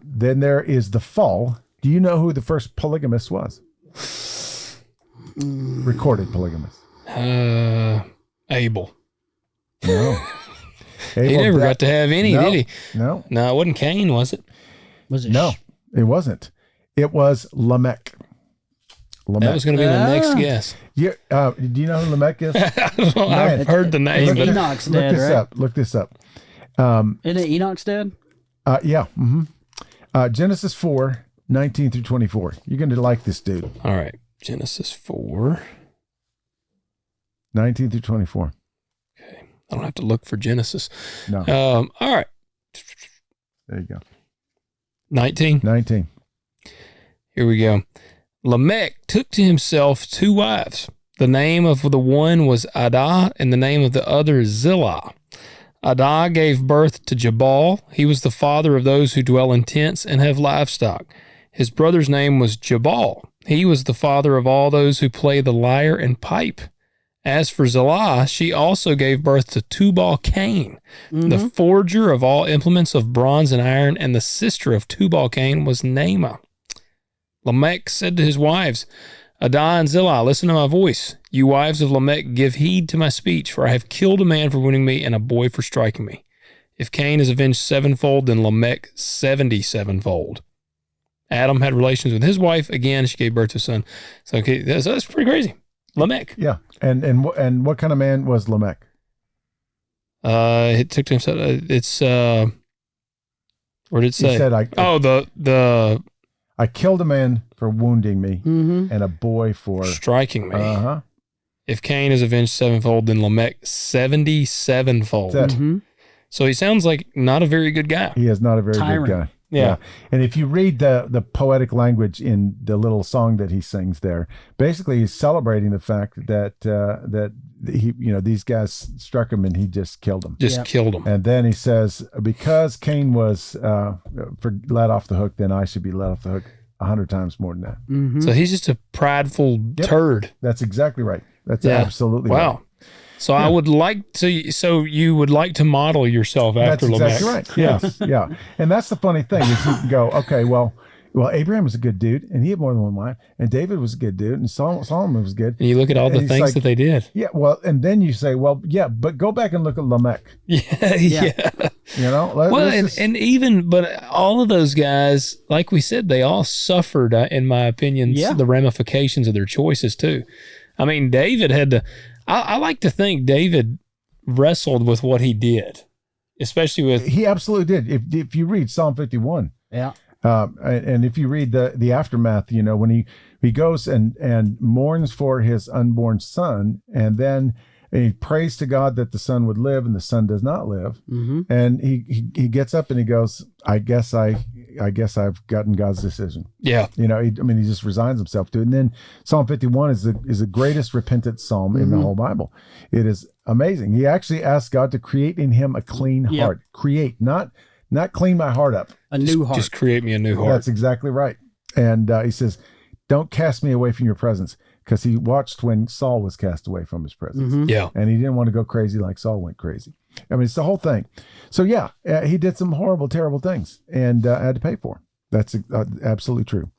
Then there is the fall. Do you know who the first polygamist was? Recorded polygamist. Abel. No. He never got to have any, No. did he? No. No, it wasn't Cain, was it? Was it? No, it wasn't. It was Lamech. That was going to be my next guess. Do you know who Lamech is? I've heard the name, It's but Enoch's Look dad, this right? up. Look this up. Isn't it Enoch's dad? Yeah. Genesis 4, 19 through 24. You're going to like this dude. all right. Genesis 4. 19 through 24. I don't have to look for Genesis. No. All right. There you go. 19. 19. Here we go. Lamech took to himself 2 wives. The name of the one was Adah, and the name of the other Zillah. Adah gave birth to Jabal. He was the father of those who dwell in tents and have livestock. His brother's name was Jabal. He was the father of all those who play the lyre and pipe. As for Zillah, she also gave birth to Tubal-Cain, the forger of all implements of bronze and iron, and the sister of Tubal-Cain was Naamah. Lamech said to his wives, Adah and Zillah, listen to my voice. You wives of Lamech, give heed to my speech, for I have killed a man for wounding me and a boy for striking me. If Cain is avenged sevenfold, then Lamech 77-fold. Adam had relations with his wife. Again, she gave birth to a son. So okay, that's pretty crazy. Lamech. Yeah. And what kind of man was Lamech? It took to himself. It's where did it say? He said, I killed a man for wounding me and a boy for striking me. Uh-huh. If Cain is avenged sevenfold, then Lamech 77-fold. That's it. So he sounds like not a very good guy. He is not a very good guy. Yeah. And if you read the poetic language in the little song that he sings there, basically he's celebrating the fact that that he, these guys struck him and he just killed him. Killed him. And then he says, because Cain was let off the hook, then I should be let off the hook 100 times more than that. So he's just a prideful turd. That's exactly right. That's absolutely right. Wow. So I would like to. So you would like to model yourself after Lamech. That's exactly right. Yes, yeah. And that's the funny thing is you can go, okay, well, Abraham was a good dude, and he had more than one wife, and David was a good dude, and Solomon was good. And you look at all the things that they did. Yeah, well, and then you say, well, yeah, but go back and look at Lamech. Yeah. But all of those guys, like we said, they all suffered, in my opinion, the ramifications of their choices too. I mean, David had to. I like to think David wrestled with what he did, especially with. He absolutely did. If you read Psalm 51, and if you read the aftermath, when he goes and mourns for his unborn son, and then he prays to God that the son would live, and the son does not live, and he gets up and he goes, I guess I've gotten God's decision. Yeah. He just resigns himself to it. And then Psalm 51 is the greatest repentant psalm in the whole Bible. It is amazing. He actually asks God to create in him a clean heart. Create, not clean my heart up. A new heart. Just create me a new heart. That's exactly right. And he says, don't cast me away from your presence, because he watched when Saul was cast away from his presence. Yeah. And he didn't want to go crazy like Saul went crazy. I mean, it's the whole thing. So he did some horrible, terrible things and had to pay for them. That's absolutely true.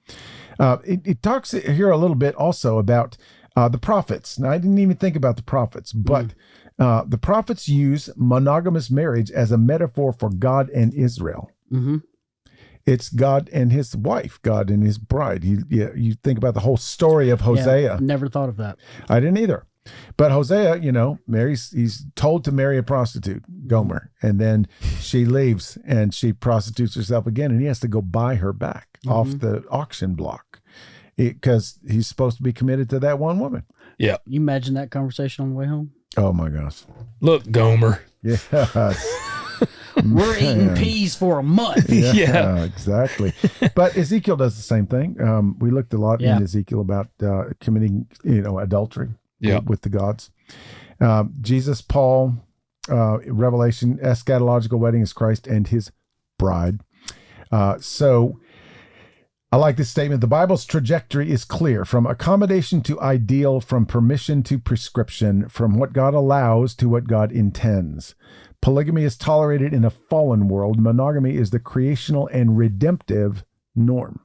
It talks here a little bit also about the prophets. Now, I didn't even think about the prophets, but the prophets use monogamous marriage as a metaphor for God and Israel. It's God and his wife, God and his bride. You think about the whole story of Hosea. Never thought of that. I didn't either. But Hosea, he's told to marry a prostitute, Gomer, and then she leaves and she prostitutes herself again, and he has to go buy her back off the auction block because he's supposed to be committed to that one woman. Yeah. You imagine that conversation on the way home? Oh my gosh. Look, Gomer. Yes. We're eating peas for a month. Yeah, exactly. But Ezekiel does the same thing. We looked a lot in Ezekiel about committing, adultery with the gods. Jesus, Paul, Revelation, eschatological wedding is Christ and his bride. So I like this statement. The Bible's trajectory is clear, from accommodation to ideal, from permission to prescription, from what God allows to what God intends. Polygamy is tolerated in a fallen world. Monogamy is the creational and redemptive norm.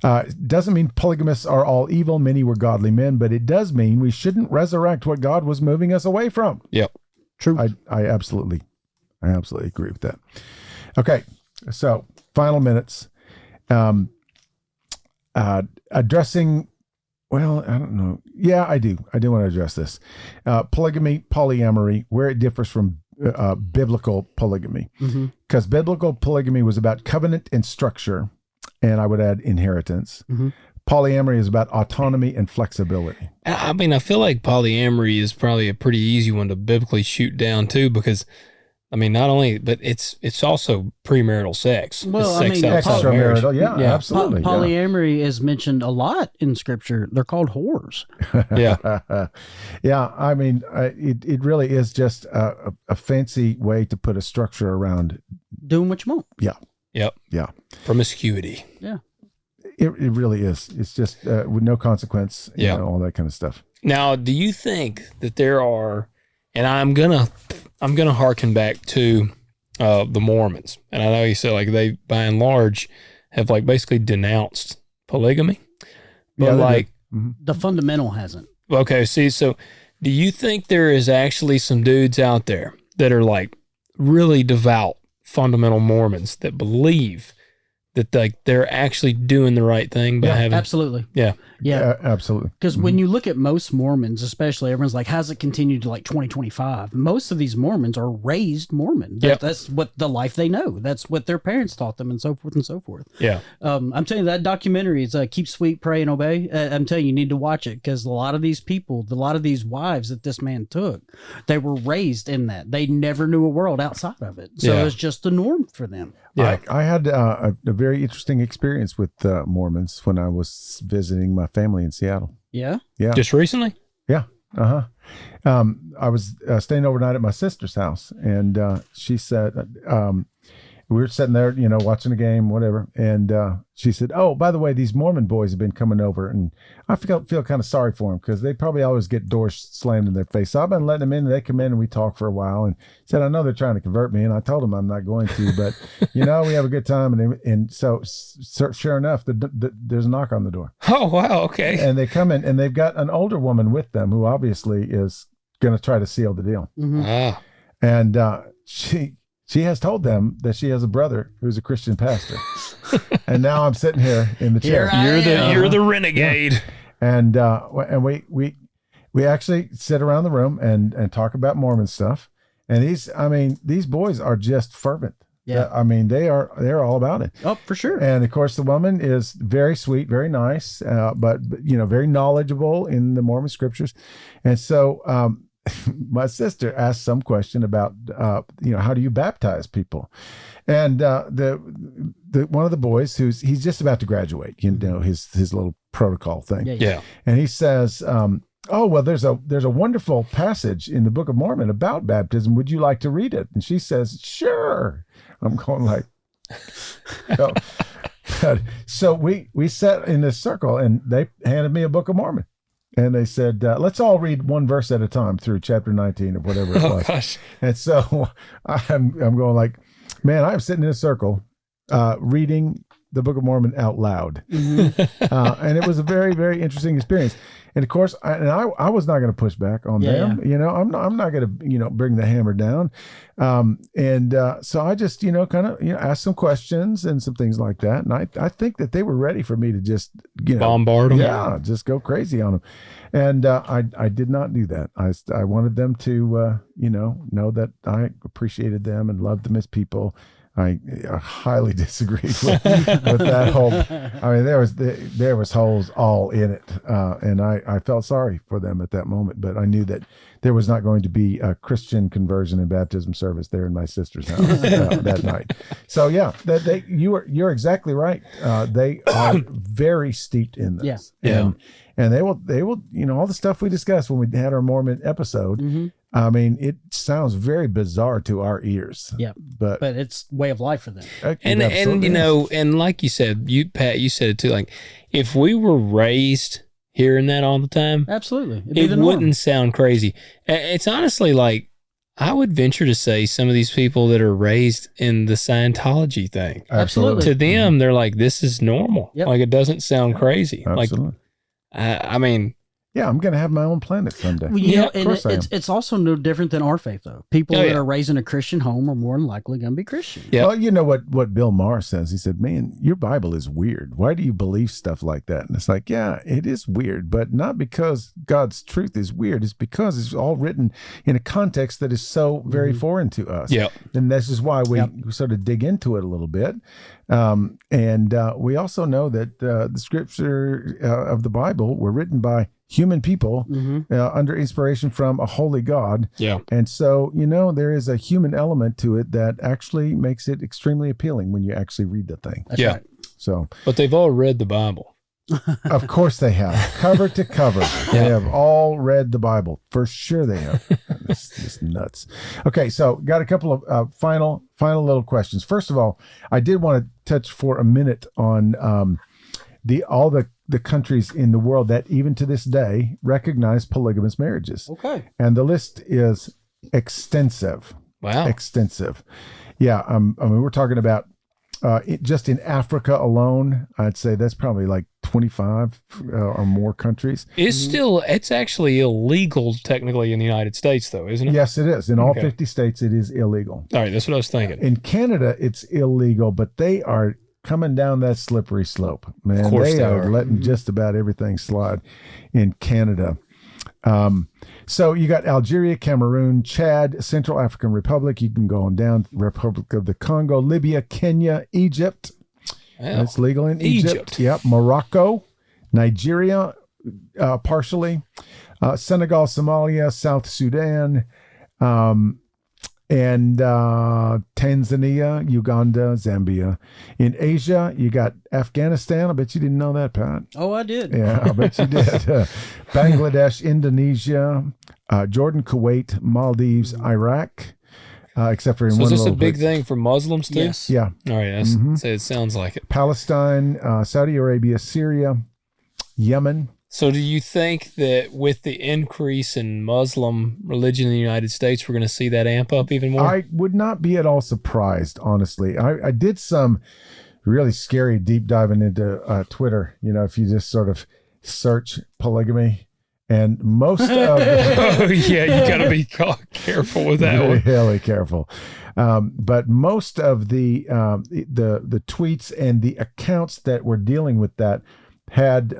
Doesn't mean polygamists are all evil. Many were godly men, but it does mean we shouldn't resurrect what God was moving us away from. Yep. True. I absolutely agree with that. Okay. So final minutes, addressing, well, I don't know. Yeah, I do want to address this. Polygamy, polyamory, where it differs from biblical polygamy. Because biblical polygamy was about covenant and structure, and I would add inheritance. Polyamory is about autonomy and flexibility. I mean, I feel like polyamory is probably a pretty easy one to biblically shoot down too, because I mean, not only, but it's also premarital sex. Well, sex extramarital, yeah, absolutely. Polyamory is mentioned a lot in Scripture. They're called whores. Yeah. I mean, it really is just a fancy way to put a structure around doing what you want. Yeah. Yep. Yeah. Promiscuity. Yeah. It really is. It's just with no consequence, you know, all that kind of stuff. Now, do you think that there are, and I'm gonna harken back to the Mormons, and I know you said like they by and large have like basically denounced polygamy, but like the fundamental hasn't. Okay, see, so do you think there is actually some dudes out there that are like really devout fundamental Mormons that believe that like they're actually doing the right thing by having? Absolutely. Yeah. Absolutely. Because when you look at most Mormons, especially, everyone's like, how's it continue to like 2025? Most of these Mormons are raised Mormon. That's what the life they know. That's what their parents taught them, and so forth and so forth. Yeah. I'm telling you, that documentary is Keep Sweet, Pray, and Obey. I'm telling you, you need to watch it, because a lot of these people, a lot of these wives that this man took, they were raised in that. They never knew a world outside of it. So it was just the norm for them. Yeah. I had a very interesting experience with Mormons when I was visiting my family in Seattle. Yeah. Just recently? Yeah. I was staying overnight at my sister's house, and she said, we were sitting there, you know, watching a game, whatever. And she said, "Oh, by the way, these Mormon boys have been coming over." And I feel kind of sorry for them, because they probably always get doors slammed in their face. So I've been letting them in, and they come in and we talk for a while, and said, "I know they're trying to convert me." And I told them I'm not going to, but you know, we have a good time. And so sure enough, there's a knock on the door. Oh, wow. Okay. And they come in, and they've got an older woman with them who obviously is going to try to seal the deal. Ah. And she has told them that she has a brother who's a Christian pastor. And now I'm sitting here in the chair. You're the renegade. And we actually sit around the room and talk about Mormon stuff. And these boys are just fervent. Yeah. I mean, they're all about it. Oh, for sure. And of course, the woman is very sweet, very nice, but you know, very knowledgeable in the Mormon scriptures. And so, my sister asked some question about, you know, how do you baptize people? And the one of the boys he's just about to graduate, you know, his little protocol thing. Yeah. And he says, "Oh, well, there's a wonderful passage in the Book of Mormon about baptism. Would you like to read it?" And she says, "Sure." I'm going like, oh. So we sat in this circle, and they handed me a Book of Mormon. And they said, "Let's all read one verse at a time through chapter 19 or whatever it was." Gosh. And so I'm going like, man, I'm sitting in a circle reading the Book of Mormon out loud. And it was a very, very interesting experience. And of course, I was not going to push back on them. Yeah. You know, I'm not going to, you know, bring the hammer down. So I just, you know, kind of, you know, asked some questions and some things like that. And I think that they were ready for me to just, you know, bombard them. Yeah, just go crazy on them. And I did not do that. I wanted them to, you know that I appreciated them and loved them as people. I highly disagreed with that whole. I mean, there was holes all in it, and I felt sorry for them at that moment. But I knew that there was not going to be a Christian conversion and baptism service there in my sister's house that night. So yeah, you're exactly right. They are very steeped in this. Yeah. And they will, you know, all the stuff we discussed when we had our Mormon episode. I mean, it sounds very bizarre to our ears. Yeah, but it's way of life for them. And you know, and like you said, Pat, you said it too. Like, if we were raised hearing that all the time, absolutely, it wouldn't sound crazy. It's honestly like, I would venture to say some of these people that are raised in the Scientology thing, absolutely, to them, they're like, this is normal. Yep. Like, it doesn't sound crazy. Absolutely. Like, I mean. Yeah, I'm going to have my own planet someday. Well, you know, and it's also no different than our faith, though. People that are raised in a Christian home are more than likely going to be Christian. Yeah. Well, you know what Bill Maher says? He said, "Man, your Bible is weird. Why do you believe stuff like that?" And it's like, yeah, it is weird, but not because God's truth is weird. It's because it's all written in a context that is so very foreign to us. Yeah. And this is why we sort of dig into it a little bit. And we also know that the scripture of the Bible were written by human people under inspiration from a holy God. Yeah. And so, you know, there is a human element to it that actually makes it extremely appealing when you actually read the thing. That's right. So, but they've all read the Bible. Of course they have. Cover to cover. They have all read the Bible. For sure they have. It's nuts. Okay, so got a couple of final little questions. First of all, I did want to touch for a minute on all the countries in the world that even to this day recognize polygamous marriages. Okay. And the list is extensive. Wow. Extensive. Yeah. I mean, we're talking about just in Africa alone, I'd say that's probably like 25 or more countries. It's actually illegal technically in the United States, though, isn't it? Yes, it is. In all 50 states, it is illegal. All right, that's what I was thinking. In Canada, it's illegal, but they are coming down that slippery slope, man. Of course They they are are. letting just about everything slide in Canada. So you got Algeria, Cameroon, Chad, Central African Republic. You can go on down, Republic of the Congo, Libya, Kenya, Egypt. Wow. It's legal in Egypt. Yep. Morocco, Nigeria, partially, Senegal, Somalia, South Sudan, and Tanzania, Uganda, Zambia. In Asia, you got Afghanistan. I bet you didn't know that, Pat. Oh, I did. Yeah, I bet you did. Bangladesh, Indonesia, Jordan, Kuwait, Maldives, Iraq, except for in So one is this a little big place. thing for Muslims too? Yes. Yeah. All right, so it sounds like it. Palestine, Saudi Arabia, Syria, Yemen. So do you think that with the increase in Muslim religion in the United States, we're going to see that amp up even more? I would not be at all surprised, honestly. I did some really scary deep diving into Twitter. You know, if you just sort of search polygamy, and most of Oh yeah, you got to be careful with that one. really careful. But most of the tweets and the accounts that were dealing with that had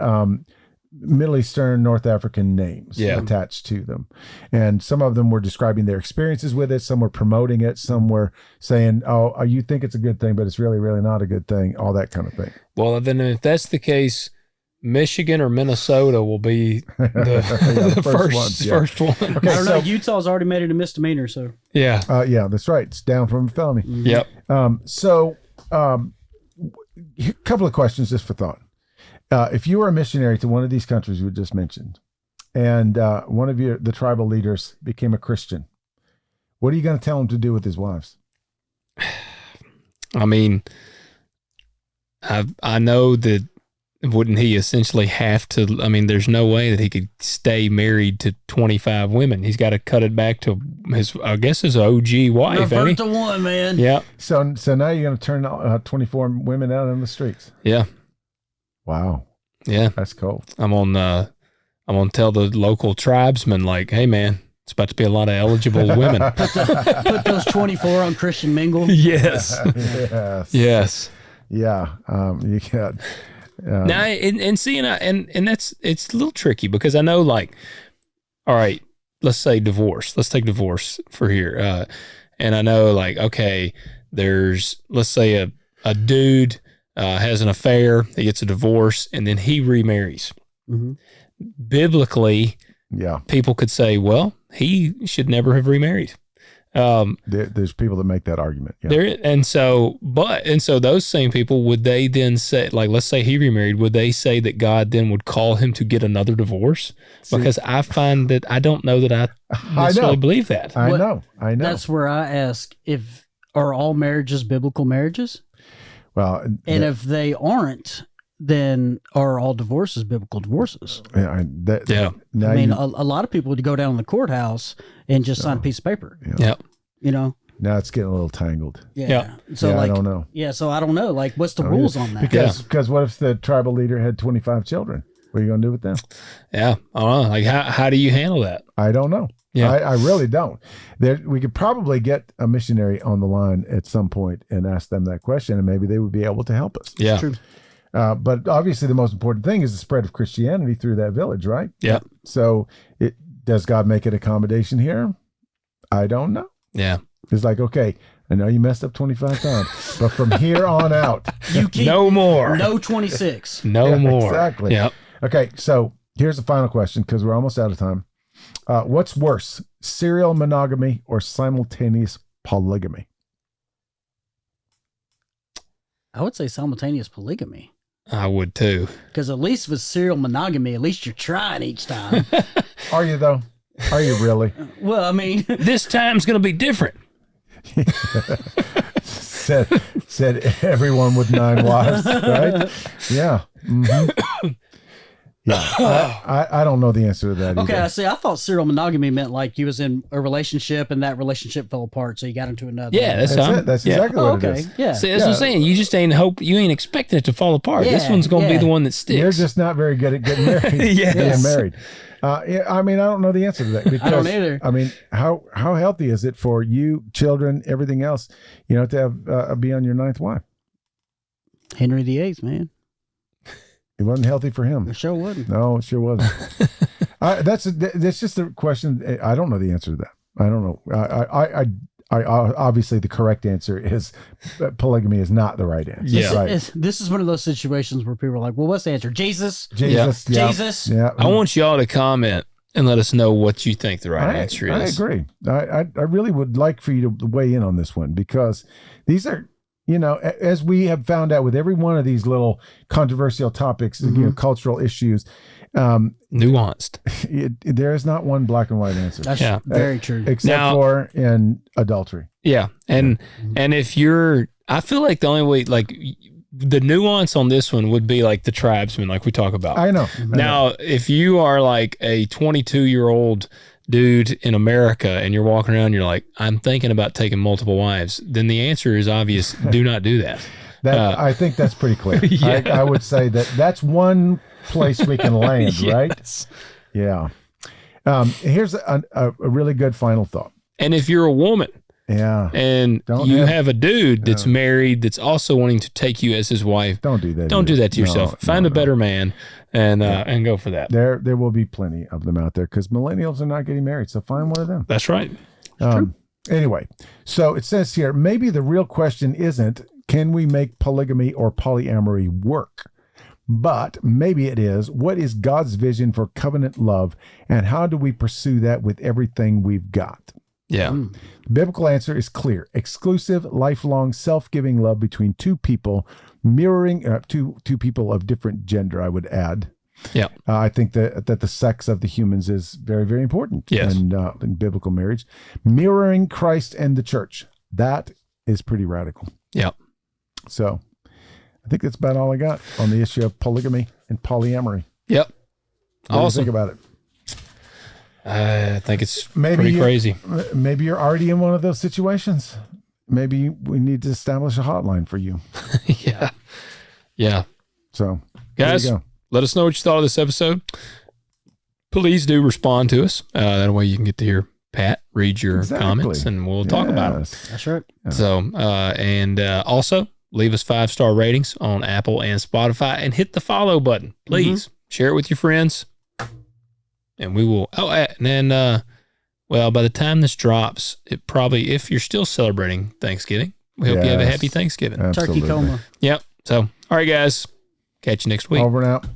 Middle Eastern, North African names attached to them. And some of them were describing their experiences with it. Some were promoting it. Some were saying, oh, you think it's a good thing, but it's really, really not a good thing. All that kind of thing. Well, then if that's the case, Michigan or Minnesota will be the first one. Okay, I don't know. Utah's already made it a misdemeanor, so. Yeah. Yeah, that's right. It's down from a felony. Yep. A couple of questions just for thought. If you were a missionary to one of these countries we just mentioned, and one of the tribal leaders became a Christian, what are you going to tell him to do with his wives? I mean, I know that wouldn't he essentially have to? I mean, there's no way that he could stay married to 25 women. He's got to cut it back to his OG wife. Revert to one, man. Yeah. So now you're going to turn 24 women out on the streets. Yeah. Wow. Yeah. That's cool. I'm gonna tell the local tribesmen, like, hey man, it's about to be a lot of eligible women. Put those 24 on Christian Mingle. Yes. Yes. Yes. Yeah. You got. Now, and that's, it's a little tricky because I know, like, all right, let's say divorce. Let's take divorce for here. And I know, like, okay, let's say a dude has an affair, he gets a divorce, and then he remarries. Mm-hmm. Biblically, people could say, well, he should never have remarried. There's people that make that argument. Yeah. And so those same people, would they then say, like, let's say he remarried, would they say that God then would call him to get another divorce? Because I find that I don't know that I necessarily believe that. I know. That's where I ask, are all marriages biblical marriages? Well, and if they aren't, then are all divorces biblical divorces? Yeah. I mean, a lot of people would go down to the courthouse and just sign a piece of paper. Yeah. You know? Now it's getting a little tangled. Yeah. So I don't know. Yeah. So I don't know. Like, what's the rules on that? Because what if the tribal leader had 25 children? What are you going to do with them? Yeah. I don't know. Like, how do you handle that? I don't know. Yeah. I really don't. We could probably get a missionary on the line at some point and ask them that question, and maybe they would be able to help us. Yeah. True. But obviously the most important thing is the spread of Christianity through that village, right? Yeah. So does God make an accommodation here? I don't know. Yeah. It's like, okay, I know you messed up 25 times, but from here on out, You keep no more. No 26. No more. Exactly. Yeah. Okay, so here's the final question because we're almost out of time. What's worse, serial monogamy or simultaneous polygamy? I would say simultaneous polygamy. I would too. Because at least with serial monogamy, at least you're trying each time. Are you though? Are you really? Well, I mean, This time's going to be different. said everyone with 9 wives, right? Yeah. Mm-hmm. Yeah. I don't know the answer to that Okay, either. I see. I thought serial monogamy meant like you was in a relationship and that relationship fell apart, so you got into another. Yeah, that's That's how it. That's yeah. exactly Oh, what it okay. is. Yeah. See, that's what I'm saying. You just ain't expecting it to fall apart. This Yeah, one's going to be yeah. the one that sticks. You're just not very good at getting married. Yes. Being married. Yeah, I mean, I don't know the answer to that because I don't either. I mean, how healthy is it for you, children, everything else, to have be on your 9th wife? Henry VIII, man. It wasn't healthy for him. It sure wasn't. No, it sure wasn't. That's just a question. I don't know the answer to that. I don't know. I obviously the correct answer is polygamy is not the right answer. Yeah. Right. This is one of those situations where people are like, well, what's the answer? Jesus? Jesus. Yeah. Jesus? Yeah. I want y'all to comment and let us know what you think the right answer is. I agree. I really would like for you to weigh in on this one because these are, as we have found out with every one of these little controversial topics, cultural issues, Nuanced. there is not one black and white answer. That's very true. Except for in adultery. Yeah. And if you're, I feel like the only way, like the nuance on this one would be like the tribesmen, like we talk about. I know. Now, if you are like a 22-year-old dude in America and you're walking around, you're like, I'm thinking about taking multiple wives, then the answer is obvious. Do not do that. I think that's pretty clear. Yeah. I would say that's one place we can land, Yes. right? Yeah. Here's a really good final thought. And if you're a woman Yeah. and you have a dude that's married that's also wanting to take you as his wife, Don't do that. don't do that to yourself. No, Find a better man and go for that. There will be plenty of them out there because millennials are not getting married. So find one of them. That's right. Anyway, so it says here, maybe the real question isn't, can we make polygamy or polyamory work? But maybe it is, what is God's vision for covenant love and how do we pursue that with everything we've got? Yeah. The biblical answer is clear. Exclusive, lifelong, self-giving love between two people, mirroring two people of different gender, I would add. Yeah. I think that the sex of the humans is very, very important Yes. in biblical marriage. Mirroring Christ and the church. That is pretty radical. Yeah. So I think that's about all I got on the issue of polygamy and polyamory. Yep. What do you Awesome. think about it? I think it's Maybe pretty crazy. Maybe you're already in one of those situations. Maybe we need to establish a hotline for you. Yeah. Yeah. So, Guys, there you go. let us know what you thought of this episode. Please do respond to us. That way you can get to hear Pat read your comments and we'll talk about them. Yes. That's right. So, and also leave us 5-star ratings on Apple and Spotify and hit the follow button. Please share it with your friends. And we will. Oh, and then, well, by the time this drops, it probably, if you're still celebrating Thanksgiving, we hope you have a happy Thanksgiving. Absolutely. Turkey coma. Yep. So, all right, guys. Catch you next week. Over and out.